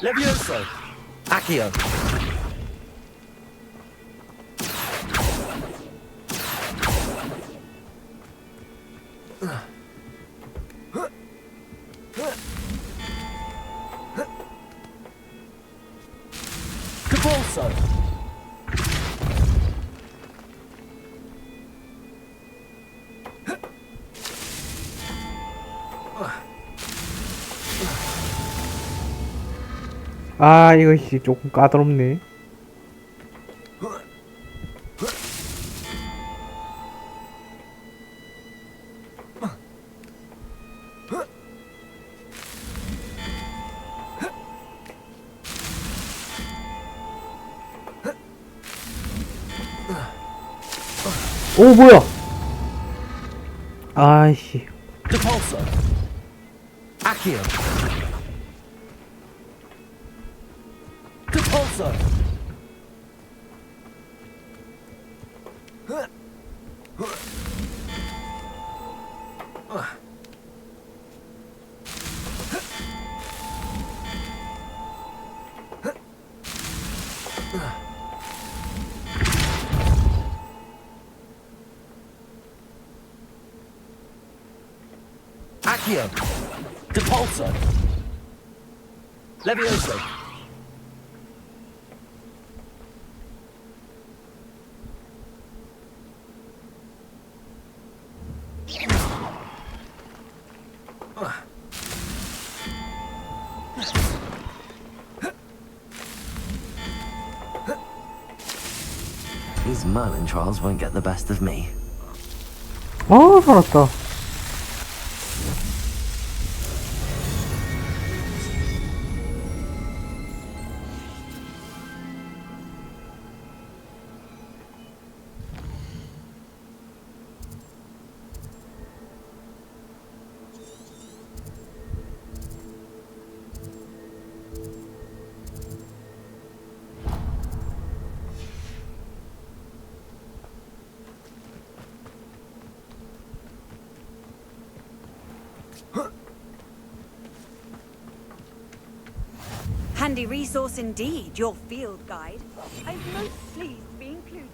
Levioso! Accio! Capulso! 아, 이거 조금 까다롭네. 오, 뭐야? 아이씨. Capulso! Accio! Capulso! Accio! Depulso! Levioso! These Merlin trials won't get the best of me. 아, 살았다. handy resource indeed, your field guide. I'm most pleased to be included.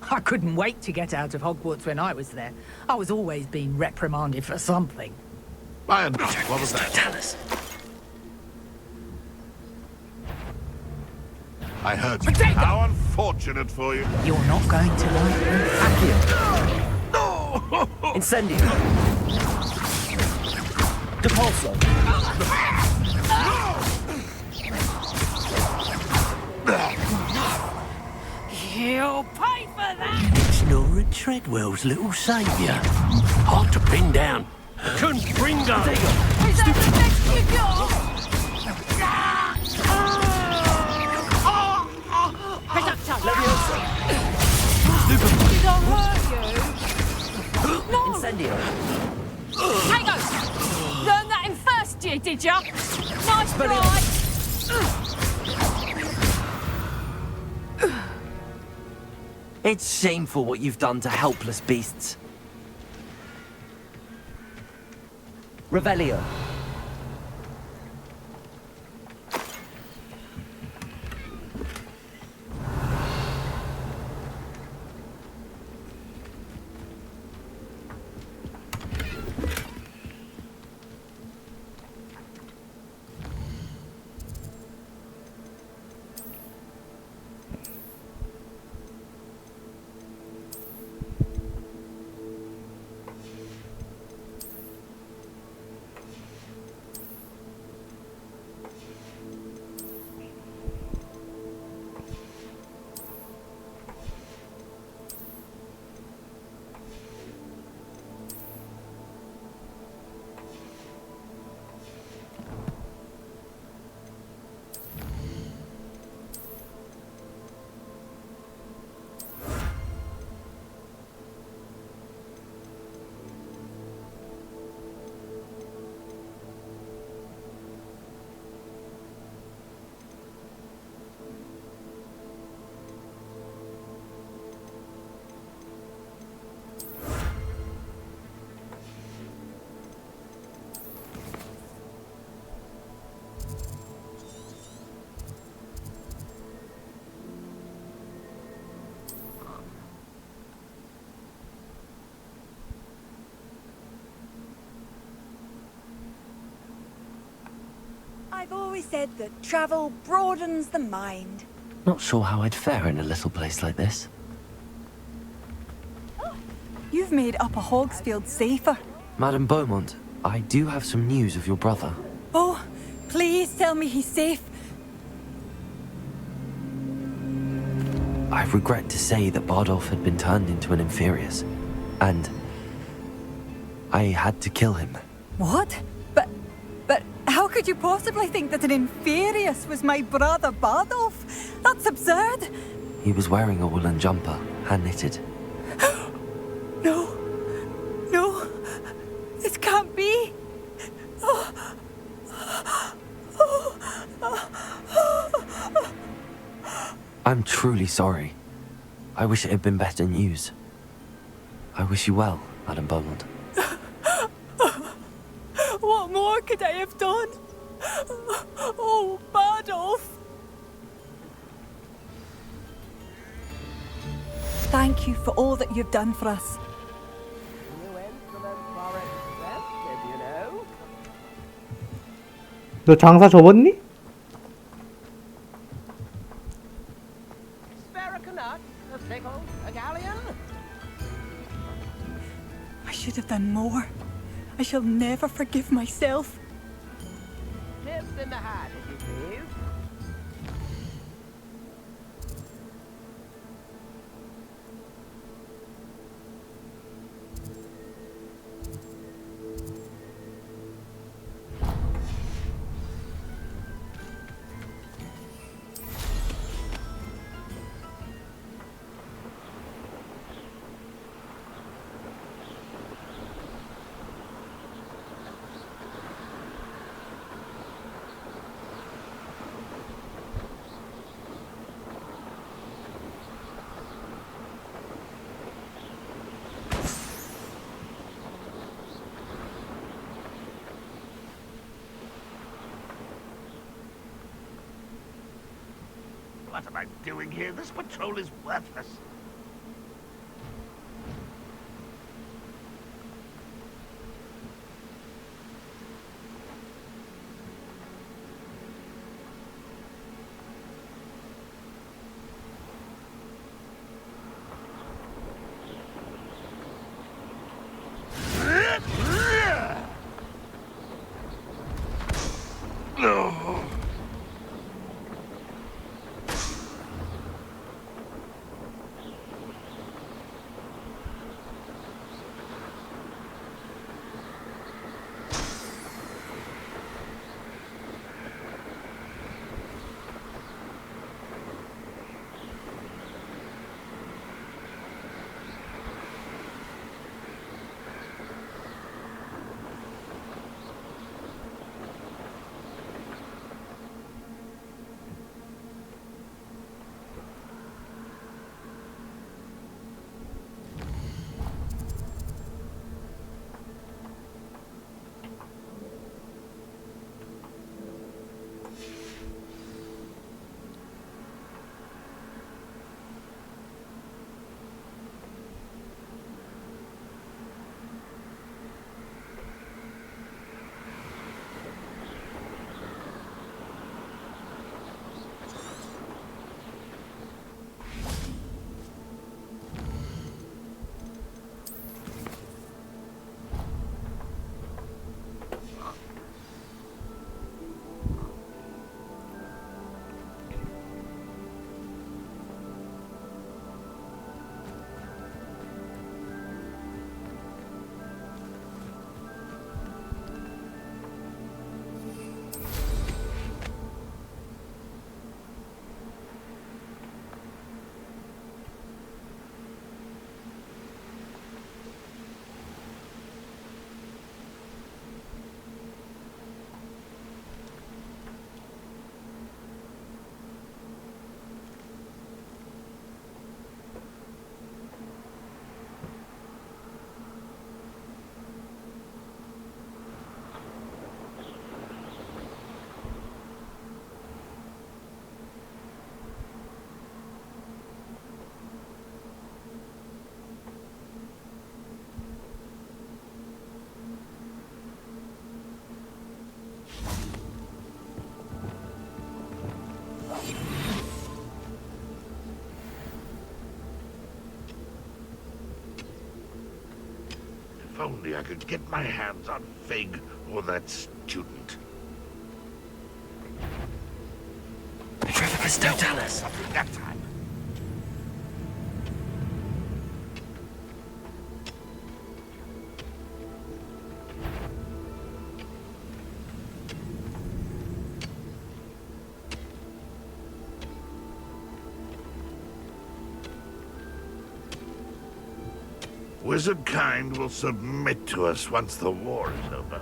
I couldn't wait to get out of Hogwarts when I was there. I was always being reprimanded for something. What was that? Tell us. I heard you. How unfortunate for you. You're not going to like me. Incendio. Depulso. You'll pay for that! It's Nora Treadwell's little saviour. Hard to pin down. Couldn't bring her. Is that the best you got? Head up, Chuck. Did I hurt you? No! Incendio. Tango! Learn that in first year, did ya? Nice try! It's shameful what you've done to helpless beasts. Revelio. I've always said that travel broadens the mind. Not sure how I'd fare in a little place like this. You've made Upper Hogsfield safer. Madame Beaumont, I do have some news of your brother. Oh, please tell me he's safe. I regret to say that Bardolph had been turned into an Inferius, and I had to kill him. What? But how could you possibly think that an Inferius was my brother Bardolph? That's absurd. He was wearing a woolen jumper, hand-knitted. No, this can't be. I'm truly sorry. I wish it had been better news. I wish you well, Madame Beaumont. What more could I have done? Oh, Bardolph. Thank you for all that you've done for us. 너 장사 접었니? I should have done more. I shall never forgive myself. Tips in the hat, if you please. What am I doing here? This patrol is worthless. If only I could get my hands on Fig or that student. Petrificus totalis! That time. Wizard kind will submit to us once the war is over.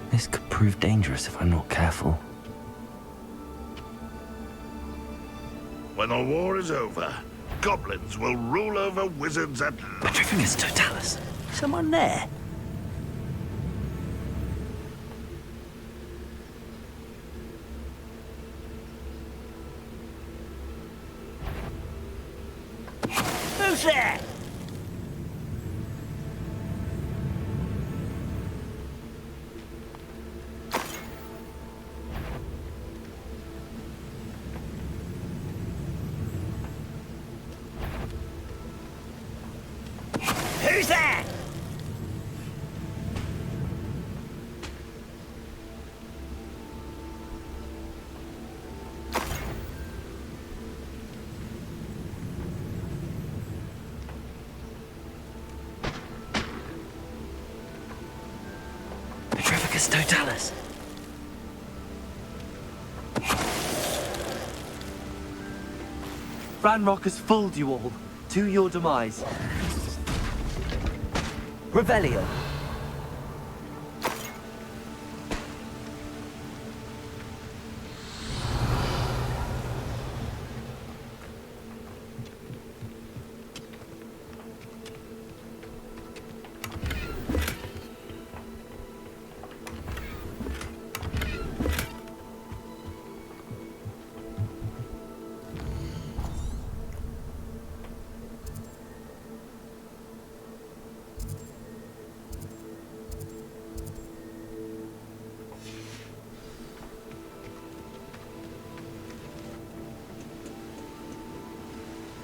This could prove dangerous if I'm not careful. When the war is over, goblins will rule over wizards at large. Petrificus totalis! Someone there? Who's there? Who's there? Petrificus totalis! Ranrock has fooled you all. To your demise. Revelio.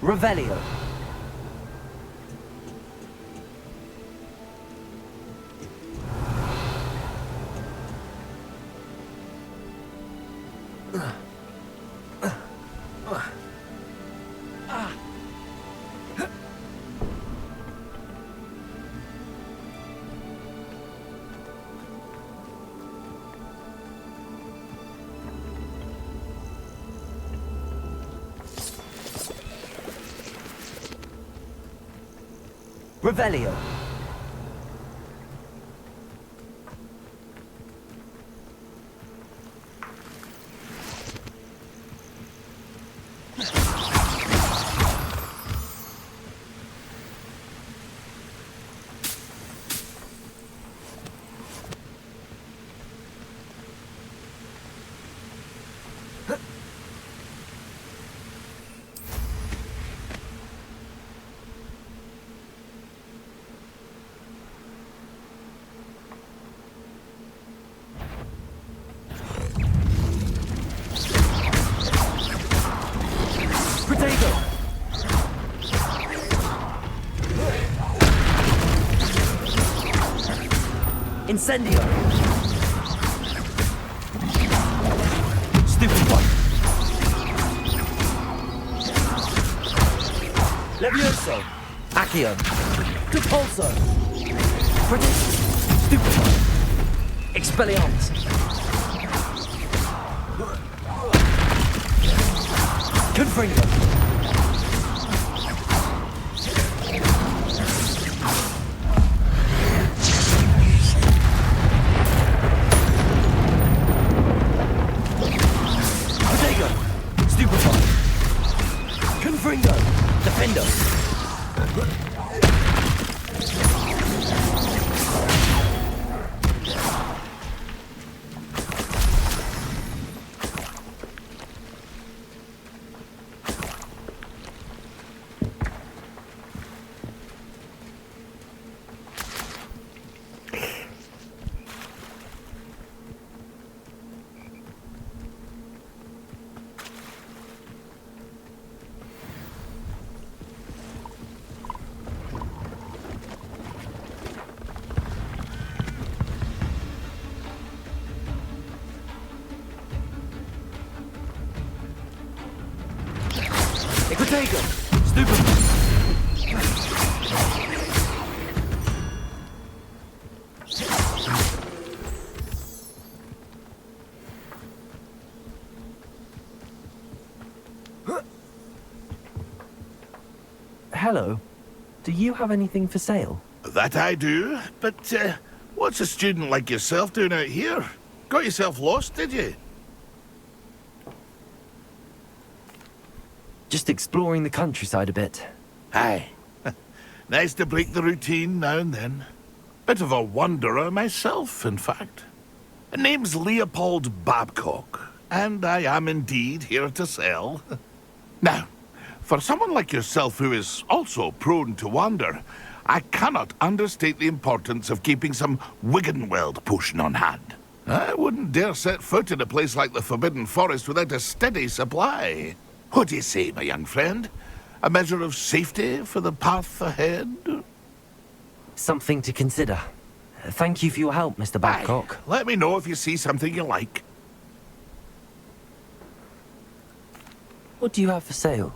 Revelio. Revelio. Incendio! Stupid one! Levioso! Accio! Depulso! British! Stupid one! Expelliarmus! Confringo! Defender! Hello. Do you have anything for sale? That I do, but what's a student like yourself doing out here? Got yourself lost, did you? Just exploring the countryside a bit. Aye. Nice to break the routine now and then. Bit of a wanderer myself, in fact. Name's Leopold Babcock, and I am indeed here to sell. Now, for someone like yourself who is also prone to wander, I cannot understate the importance of keeping some Wiggenweld potion on hand. I wouldn't dare set foot in a place like the Forbidden Forest without a steady supply. What do you say, my young friend? A measure of safety for the path ahead? Something to consider. Thank you for your help, Mr. Babcock. Aye. Let me know if you see something you like. What do you have for sale?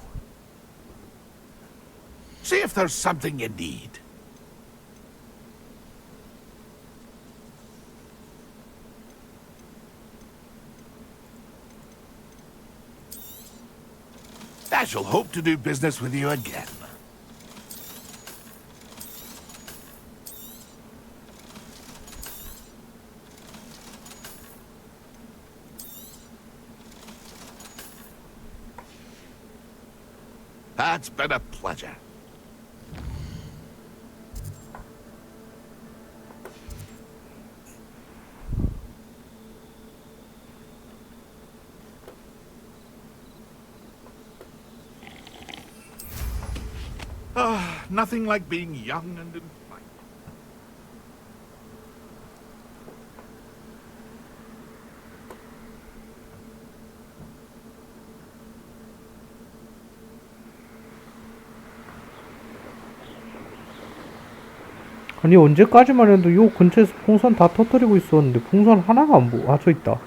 See if there's something you need. I shall hope to do business with you again. That's been a pleasure. Nothing like being young and in flight. 아니 언제까지만 해도 요 근처에서 풍선 다 터뜨리고 있었는데 풍선 하나가 안 맞춰 있다.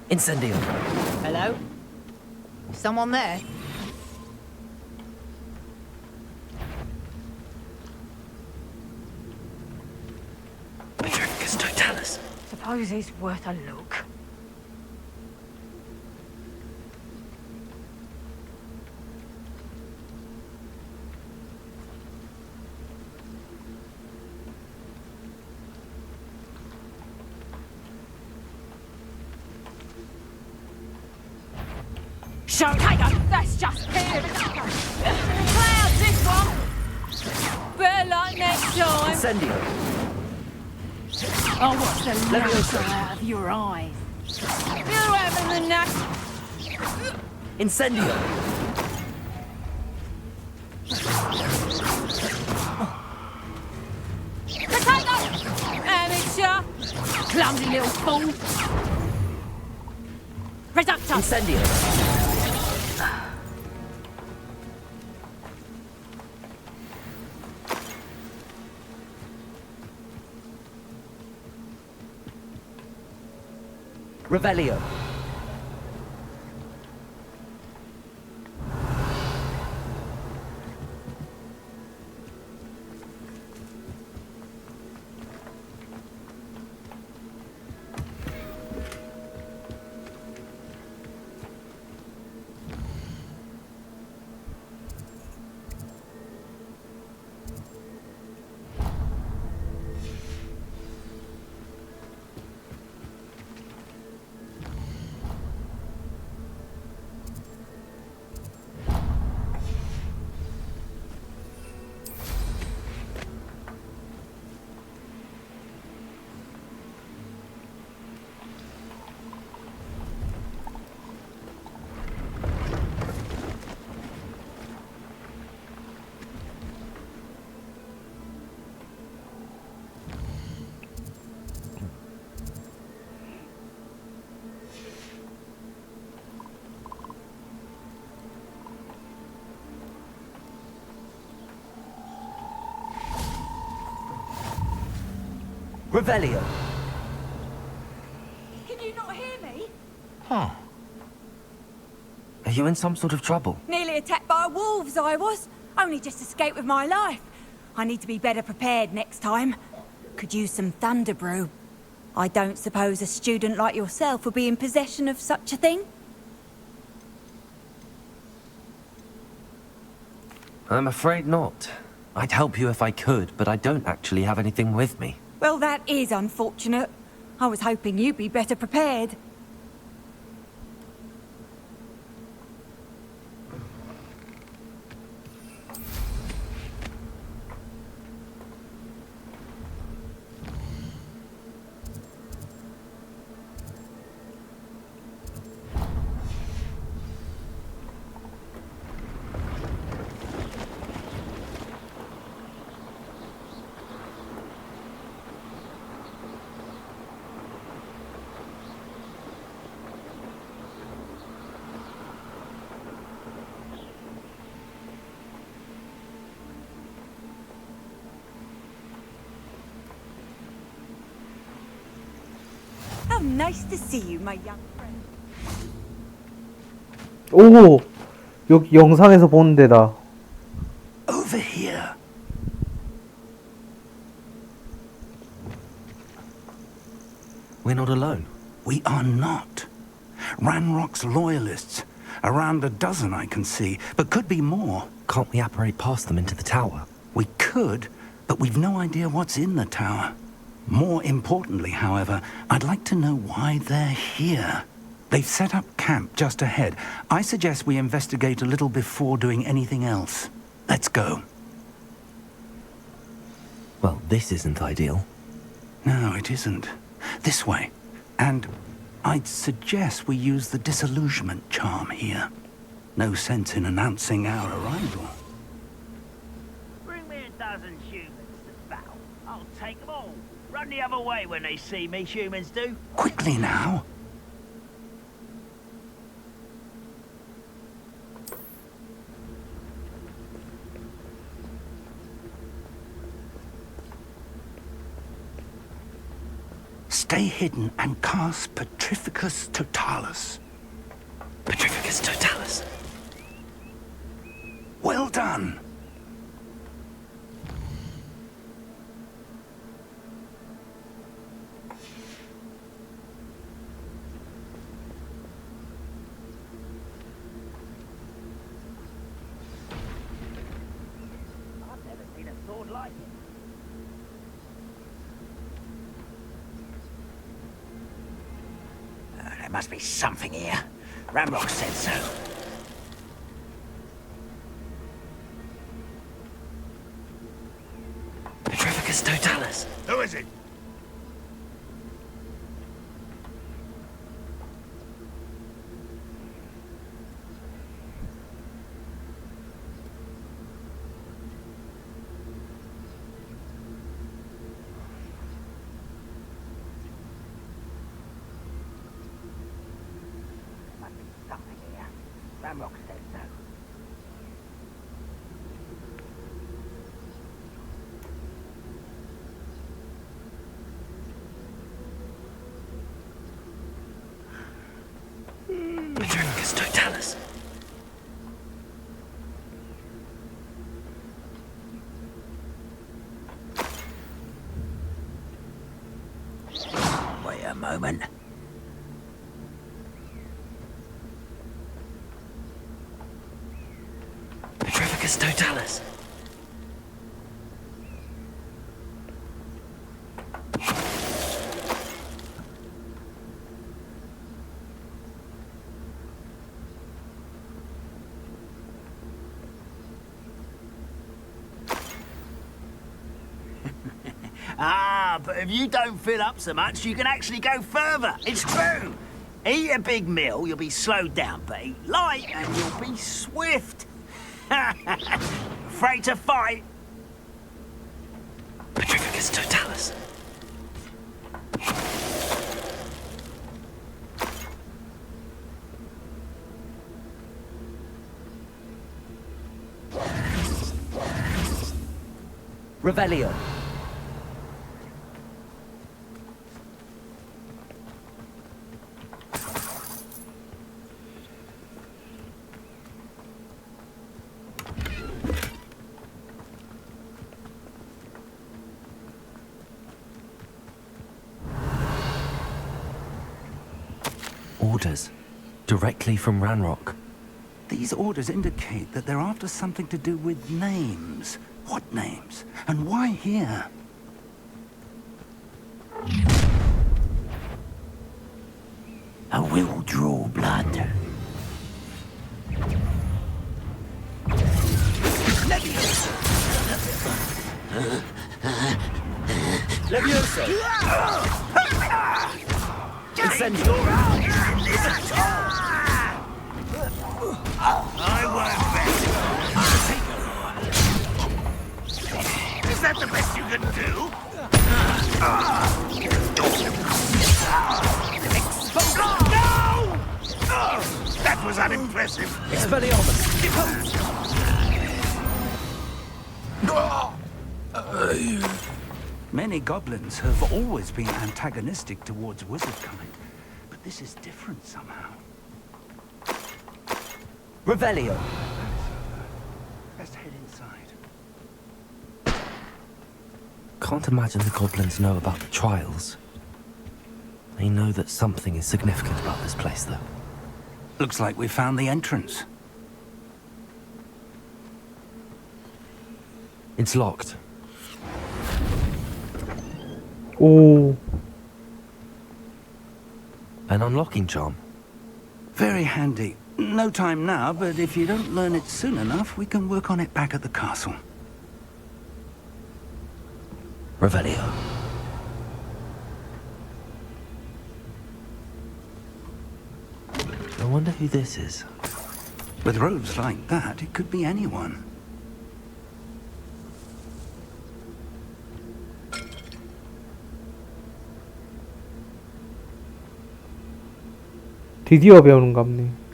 Incendio. Hello? Someone there? Petrificus totalis. Suppose he's worth a look. Show that's just here. Clouds this one. Better luck next time. Incendio. Oh, what's the Levioso. laughter out of your eyes? You having the knack? Incendio. Potato! Amateur! Clumsy little fool! Reductor! Incendio. Revelio. Revelio. Can you not hear me? Huh. Are you in some sort of trouble? Nearly attacked by wolves, I was. Only just escaped with my life. I need to be better prepared next time. Could use some thunder brew. I don't suppose a student like yourself would be in possession of such a thing? I'm afraid not. I'd help you if I could, but I don't actually have anything with me. Well, that is unfortunate. I was hoping you'd be better prepared. How nice to see you, my young friend. 오! 여기 영상에서 보는 데다. Over here. We're not alone. We are not. Ranrock's loyalists. Around a dozen I can see, but could be more. Can't we apparate past them into the tower? We could, but we've no idea what's in the tower. More importantly, however, I'd like to know why they're here. They've set up camp just ahead. I suggest we investigate a little before doing anything else. Let's go. Well, this isn't ideal. No, it isn't. This way. And I'd suggest we use the disillusionment charm here. No sense in announcing our arrival. Bring me a dozen humans to battle. I'll take them all. Run the other way when they see me, humans do. Quickly now. Stay hidden and cast Petrificus Totalis. Petrificus Totalis? Well done. I've never seen a sword like it. There must be something here. Ramrock said so. Petrificus Totalis. Who is it? Something here. Ramrock said so. Petrificus Totalis. Wait a moment. Petrificus Totalis. Ah, but if you don't fill up so much, you can actually go further. It's true. Eat a big meal, you'll be slowed down, but eat light and you'll be swift. Afraid to fight? Petrificus Totalis. Revelio. Orders. Directly from Ranrock. These orders indicate that they're after something to do with names. What names? And why here? I will draw blood. Levioso! Incendio! I work best. Is that the best you can do? No! That was unimpressive. Expelliarmus! Many goblins have always been antagonistic towards wizard kind, but this is different somehow. Revelio. Best head inside. Can't imagine the goblins know about the trials. They know that something is significant about this place, though. Looks like we found the entrance. It's locked. Oh. An unlocking charm. Very handy. No time now, but if you don't learn it soon enough, we can work on it back at the castle. Revelio. I wonder who this is. With robes like that, it could be anyone. 드디어 배우는갑네.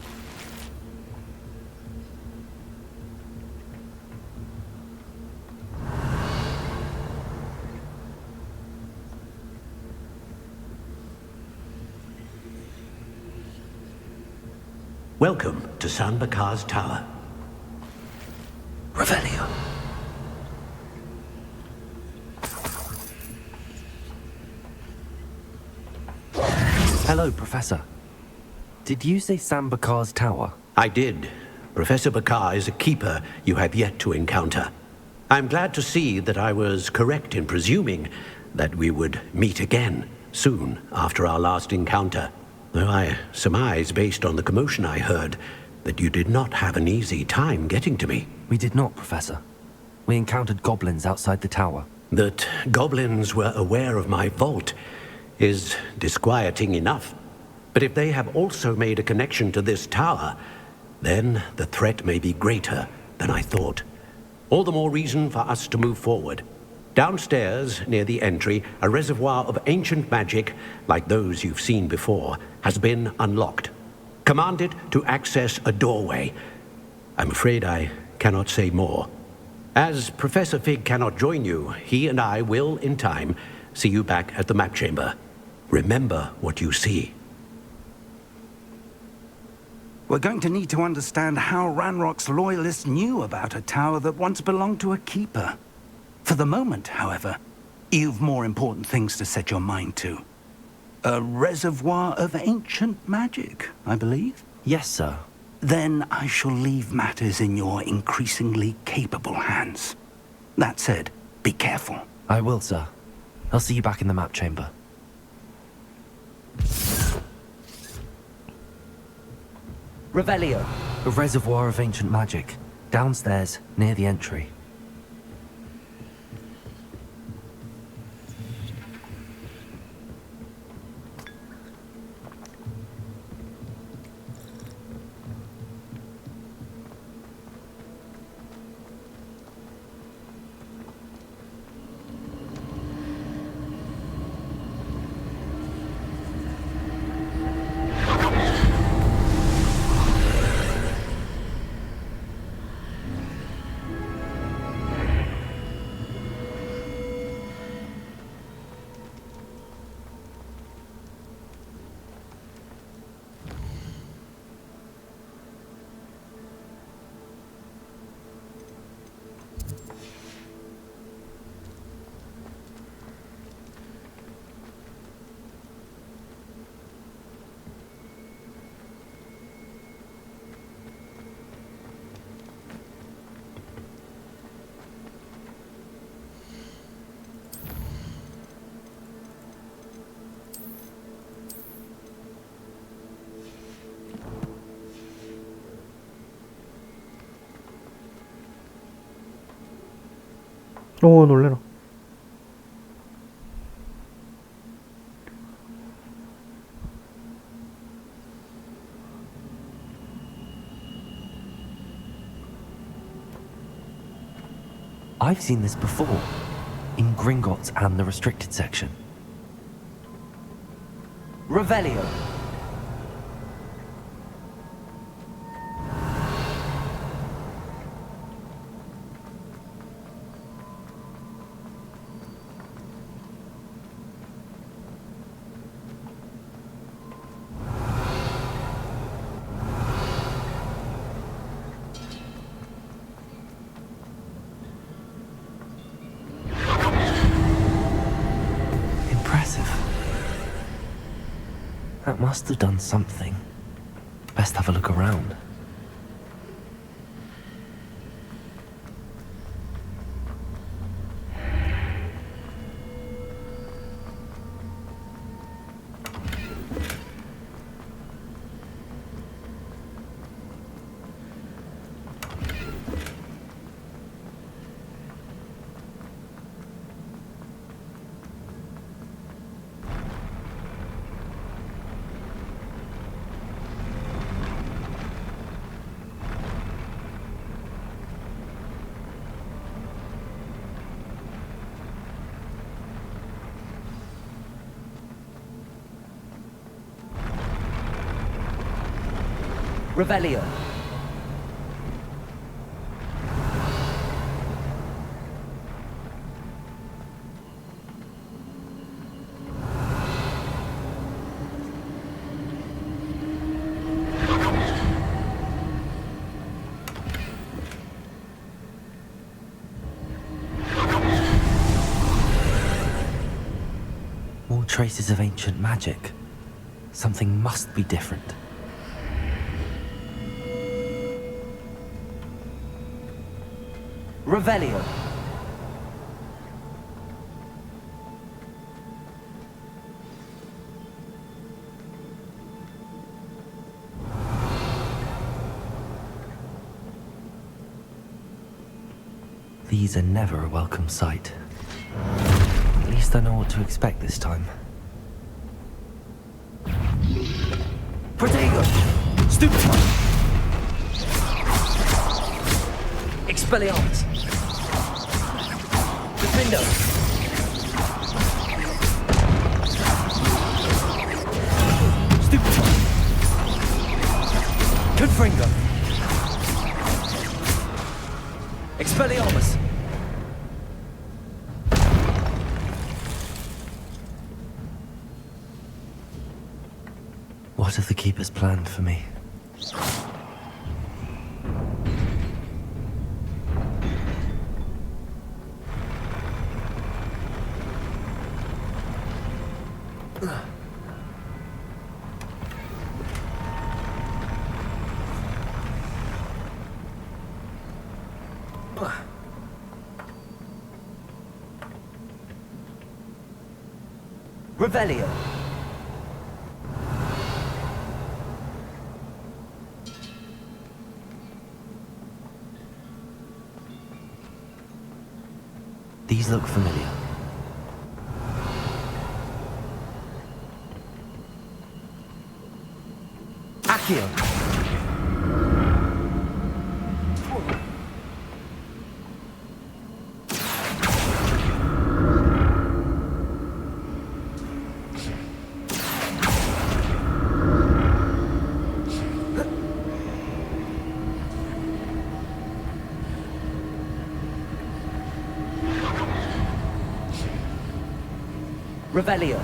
Welcome to San Bakar's Tower. Revelio. Hello, Professor. Did you say San Bakar's Tower? I did. Professor Bakar is a keeper you have yet to encounter. I'm glad to see that I was correct in presuming that we would meet again soon after our last encounter. Though I surmise, based on the commotion I heard, that you did not have an easy time getting to me. We did not, Professor. We encountered goblins outside the tower. That goblins were aware of my vault is disquieting enough. But if they have also made a connection to this tower, then the threat may be greater than I thought. All the more reason for us to move forward. Downstairs, near the entry, a reservoir of ancient magic, like those you've seen before, has been unlocked. Command it to access a doorway. I'm afraid I cannot say more. As Professor Fig cannot join you, he and I will, in time, see you back at the map chamber. Remember what you see. We're going to need to understand how Ranrock's loyalists knew about a tower that once belonged to a keeper. For the moment, however, you've more important things to set your mind to. A reservoir of ancient magic, I believe? Yes, sir. Then I shall leave matters in your increasingly capable hands. That said, be careful. I will, sir. I'll see you back in the map chamber. Revelio. A reservoir of ancient magic. Downstairs, near the entry. 오, 놀래라. I've seen this before. In Gringotts and the restricted section. Revelio. That must have done something. Best have a look around. Revelio. More traces of ancient magic. Something must be different. Revelio. These are never a welcome sight. At least I know what to expect this time. Protego. Stupefy. Expelliarmus. Defendo. Stupefy. Confringo. Expelliarmus. What have the Keepers planned for me? Revelio. These look familiar. Accio. Revelio.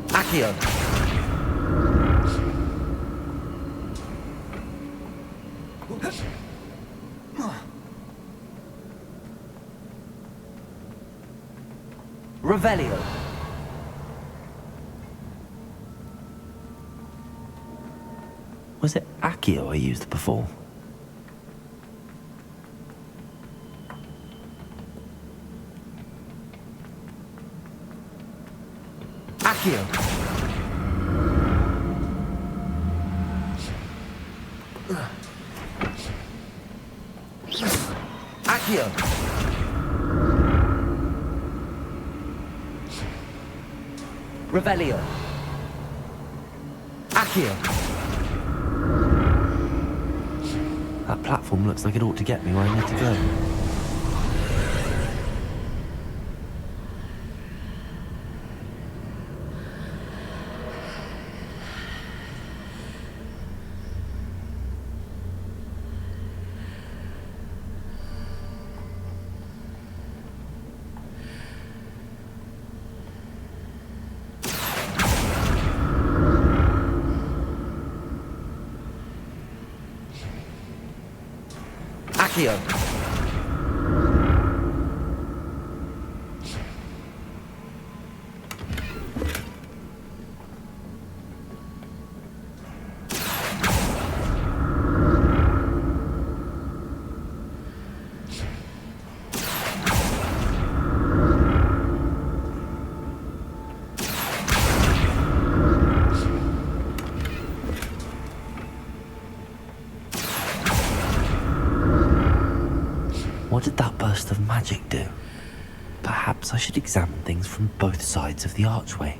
Accio. Revelio. Was it Accio I used before? Accio. Accio. Revelio. Accio. That platform looks like it ought to get me where I need to go. Accio. What did that burst of magic do? Perhaps I should examine things from both sides of the archway.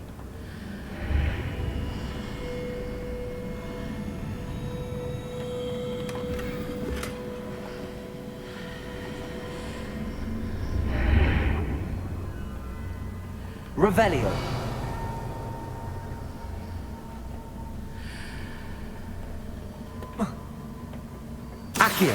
Revelio. Accio.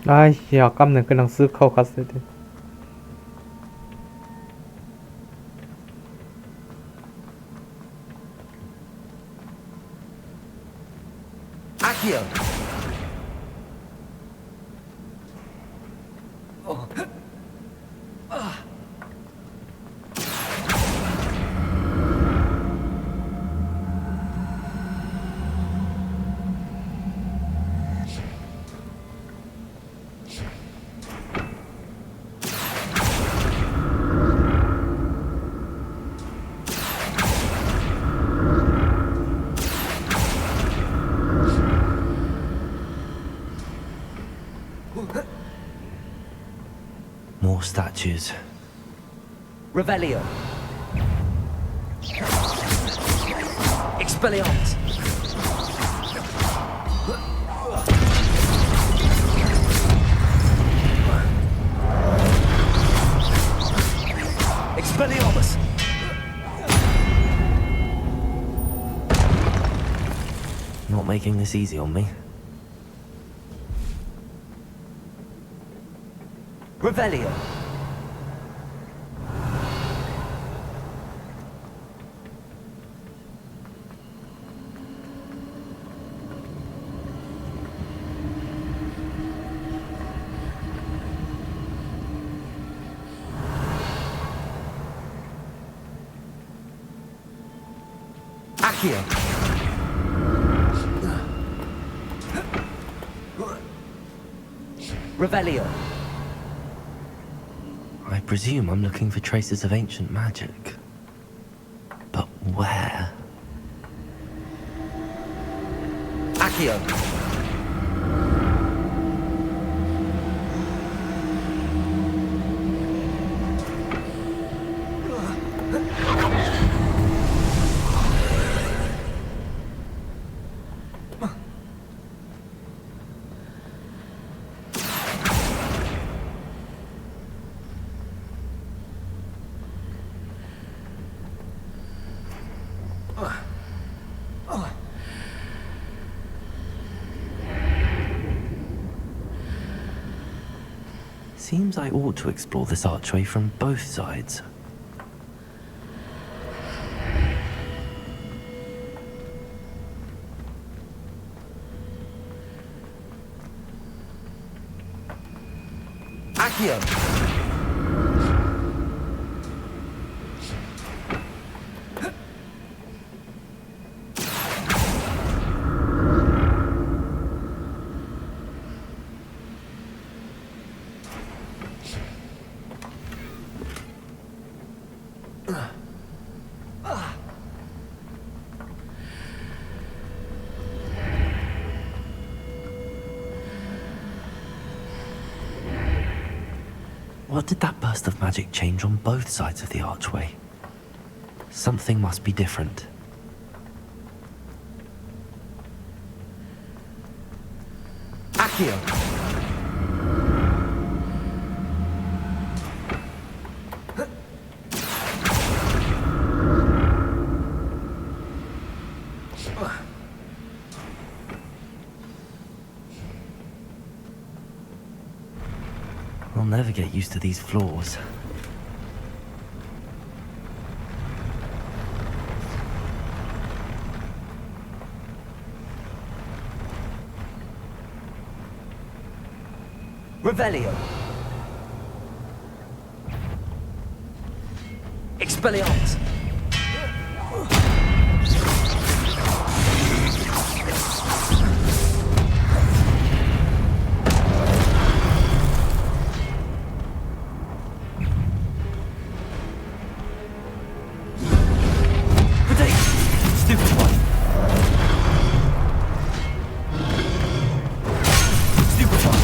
아이씨 아깝네. 그냥 쓱 하고 갔어야 돼. Accio. More statues. Revelio. Expelliarmus. Expelliarmus. Not making this easy on me. Revelio. Accio. Revelio. I presume I'm looking for traces of ancient magic. But where? Accio. Seems I ought to explore this archway from both sides. Accio. What did that burst of magic change on both sides of the archway? Something must be different. Accio. I'll never get used to these floors. Revelio. Expelliarmus. Stupid one. Stupid one.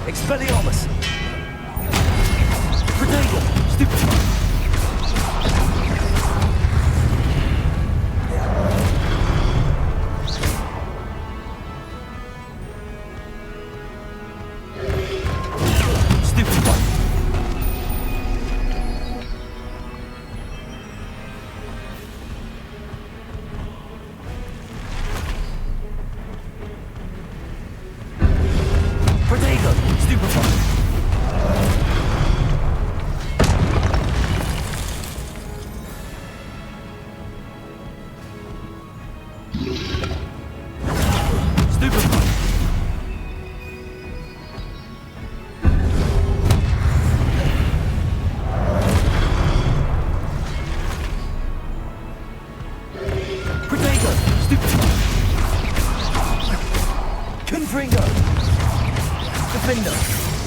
Expelliarmus! Protego! Stupefy!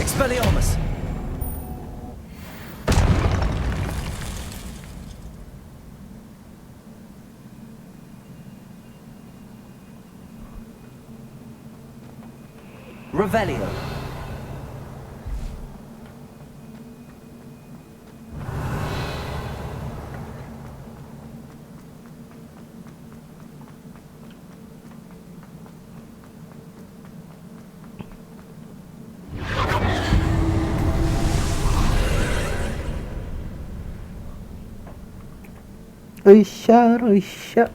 Expelliarmus! Revelio! 으쌰 으쌰.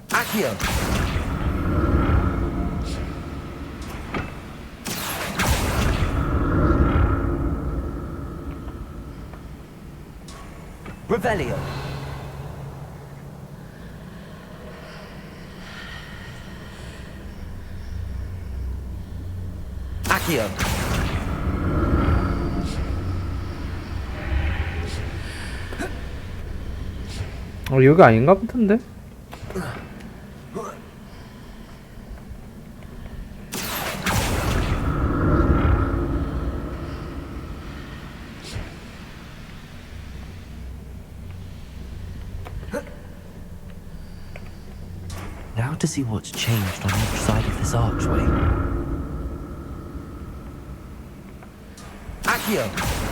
Accio! Revelio! Accio! 여기 아닌가 보던데? Now to see what's changed on each side of this archway. Accio!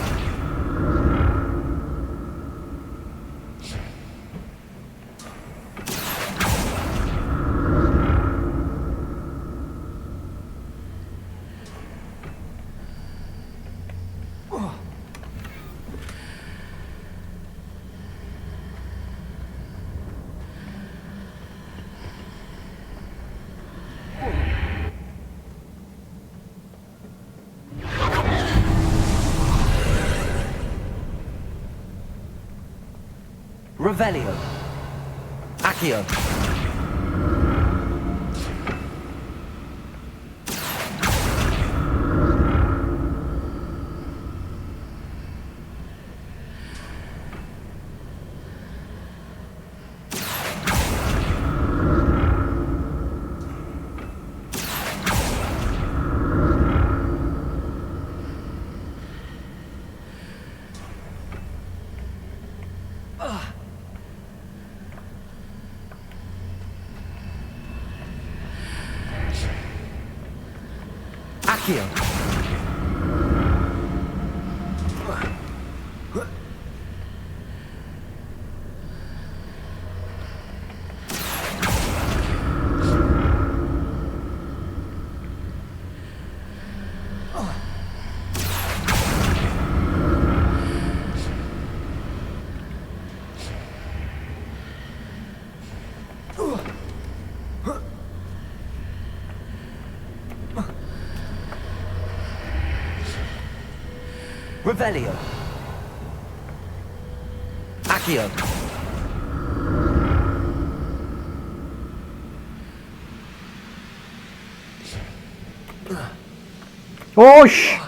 Revelio! Accio! Accio! Revelio! Accio! 오씨!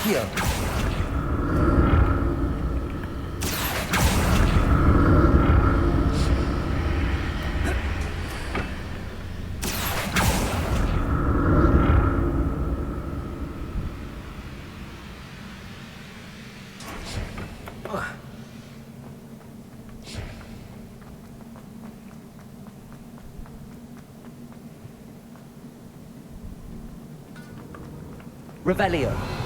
Accio. Revelio.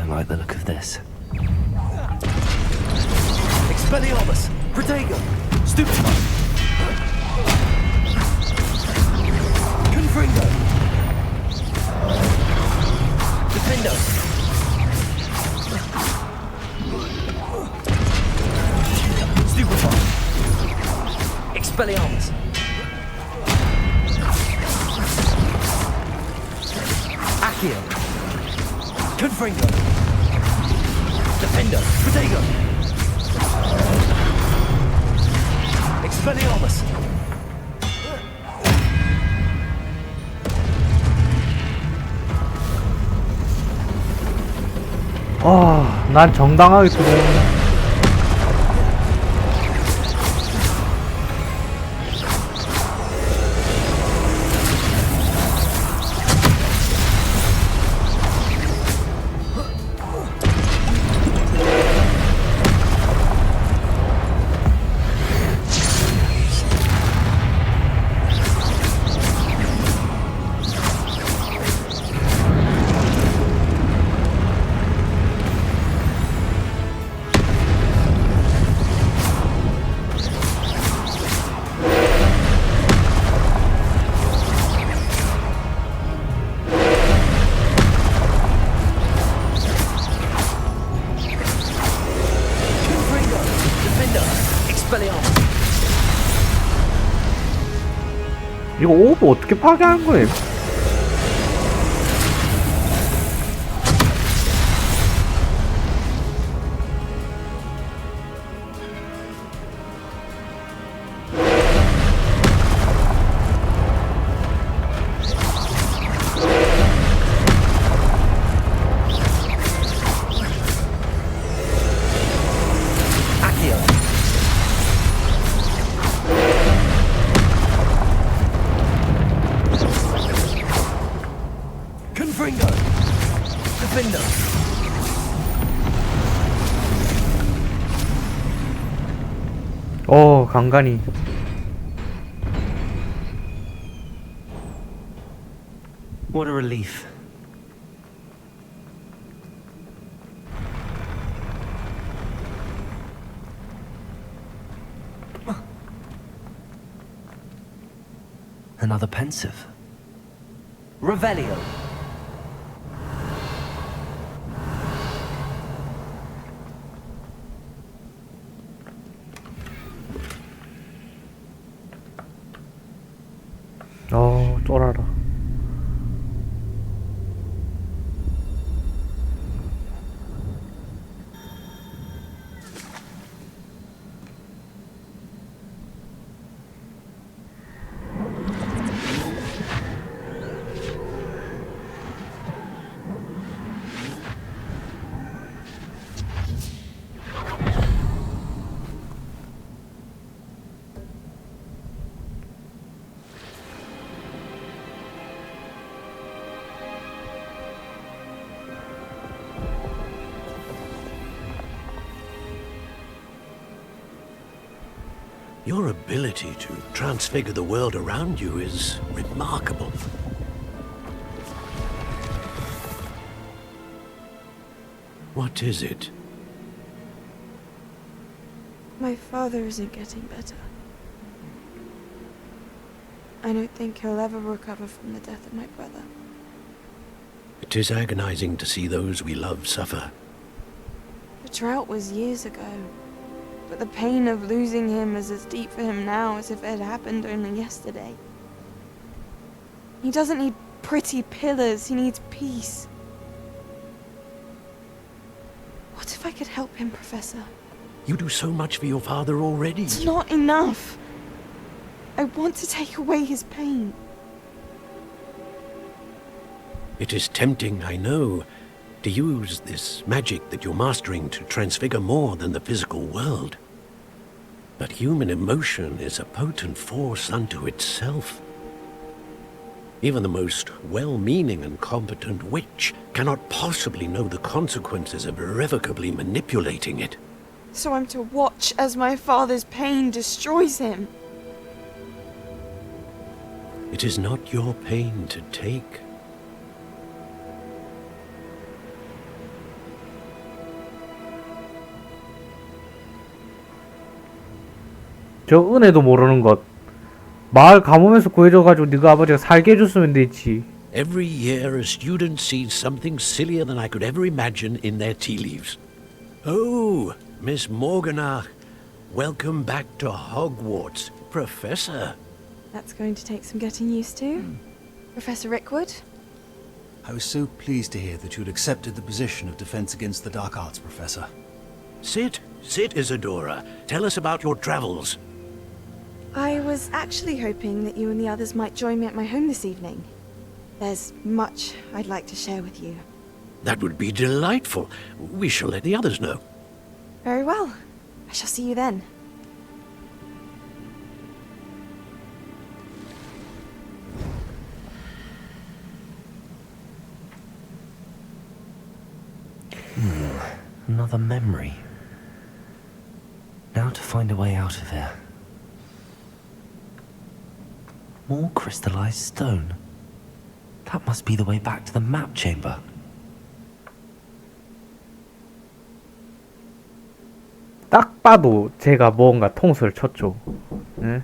Don't like the look of this. Expelliarmus. Protego. Stupefy. Confringo. Defendo. Stupefy. Expelliarmus. Accio. Confringo. Defendo. Protego. Expelliarmus. 난 정당하게 두고. 이거 오브 어떻게 파괴하는 거예요? 간간히 What a relief. Another pensive. Revelio. 쫄아라. Your ability to transfigure the world around you is remarkable. What is it? My father isn't getting better. I don't think he'll ever recover from the death of my brother. It is agonizing to see those we love suffer. The drought was years ago, but the pain of losing him is as deep for him now as if it had happened only yesterday. He doesn't need pretty pillars, he needs peace. What if I could help him, Professor? You do so much for your father already. It's not enough. I want to take away his pain. It is tempting, I know, to use this magic that you're mastering to transfigure more than the physical world. But human emotion is a potent force unto itself. Even the most well-meaning and competent witch cannot possibly know the consequences of irrevocably manipulating it. So I'm to watch as my father's pain destroys him. It is not your pain to take. 저 은혜도 모르는 것. 마을 가뭄에서 구해줘가지고 네가 아버지가 살게 해줬으면 되지. Every year a student sees something sillier than I could ever imagine in their tea leaves. Oh, Miss Morganach, welcome back to Hogwarts, Professor. That's going to take some getting used to. Professor Rickwood? I was so pleased to hear that you'd accepted the position of Defense Against the Dark Arts, Professor. Sit, Isadora. Tell us about your travels. I was actually hoping that you and the others might join me at my home this evening. There's much I'd like to share with you. That would be delightful. We shall let the others know. Very well. I shall see you then. Another memory. Now to find a way out of here. More crystallized stone. That must be the way back to the map chamber. 딱 봐도 제가 뭔가 통수를 쳤죠. 예?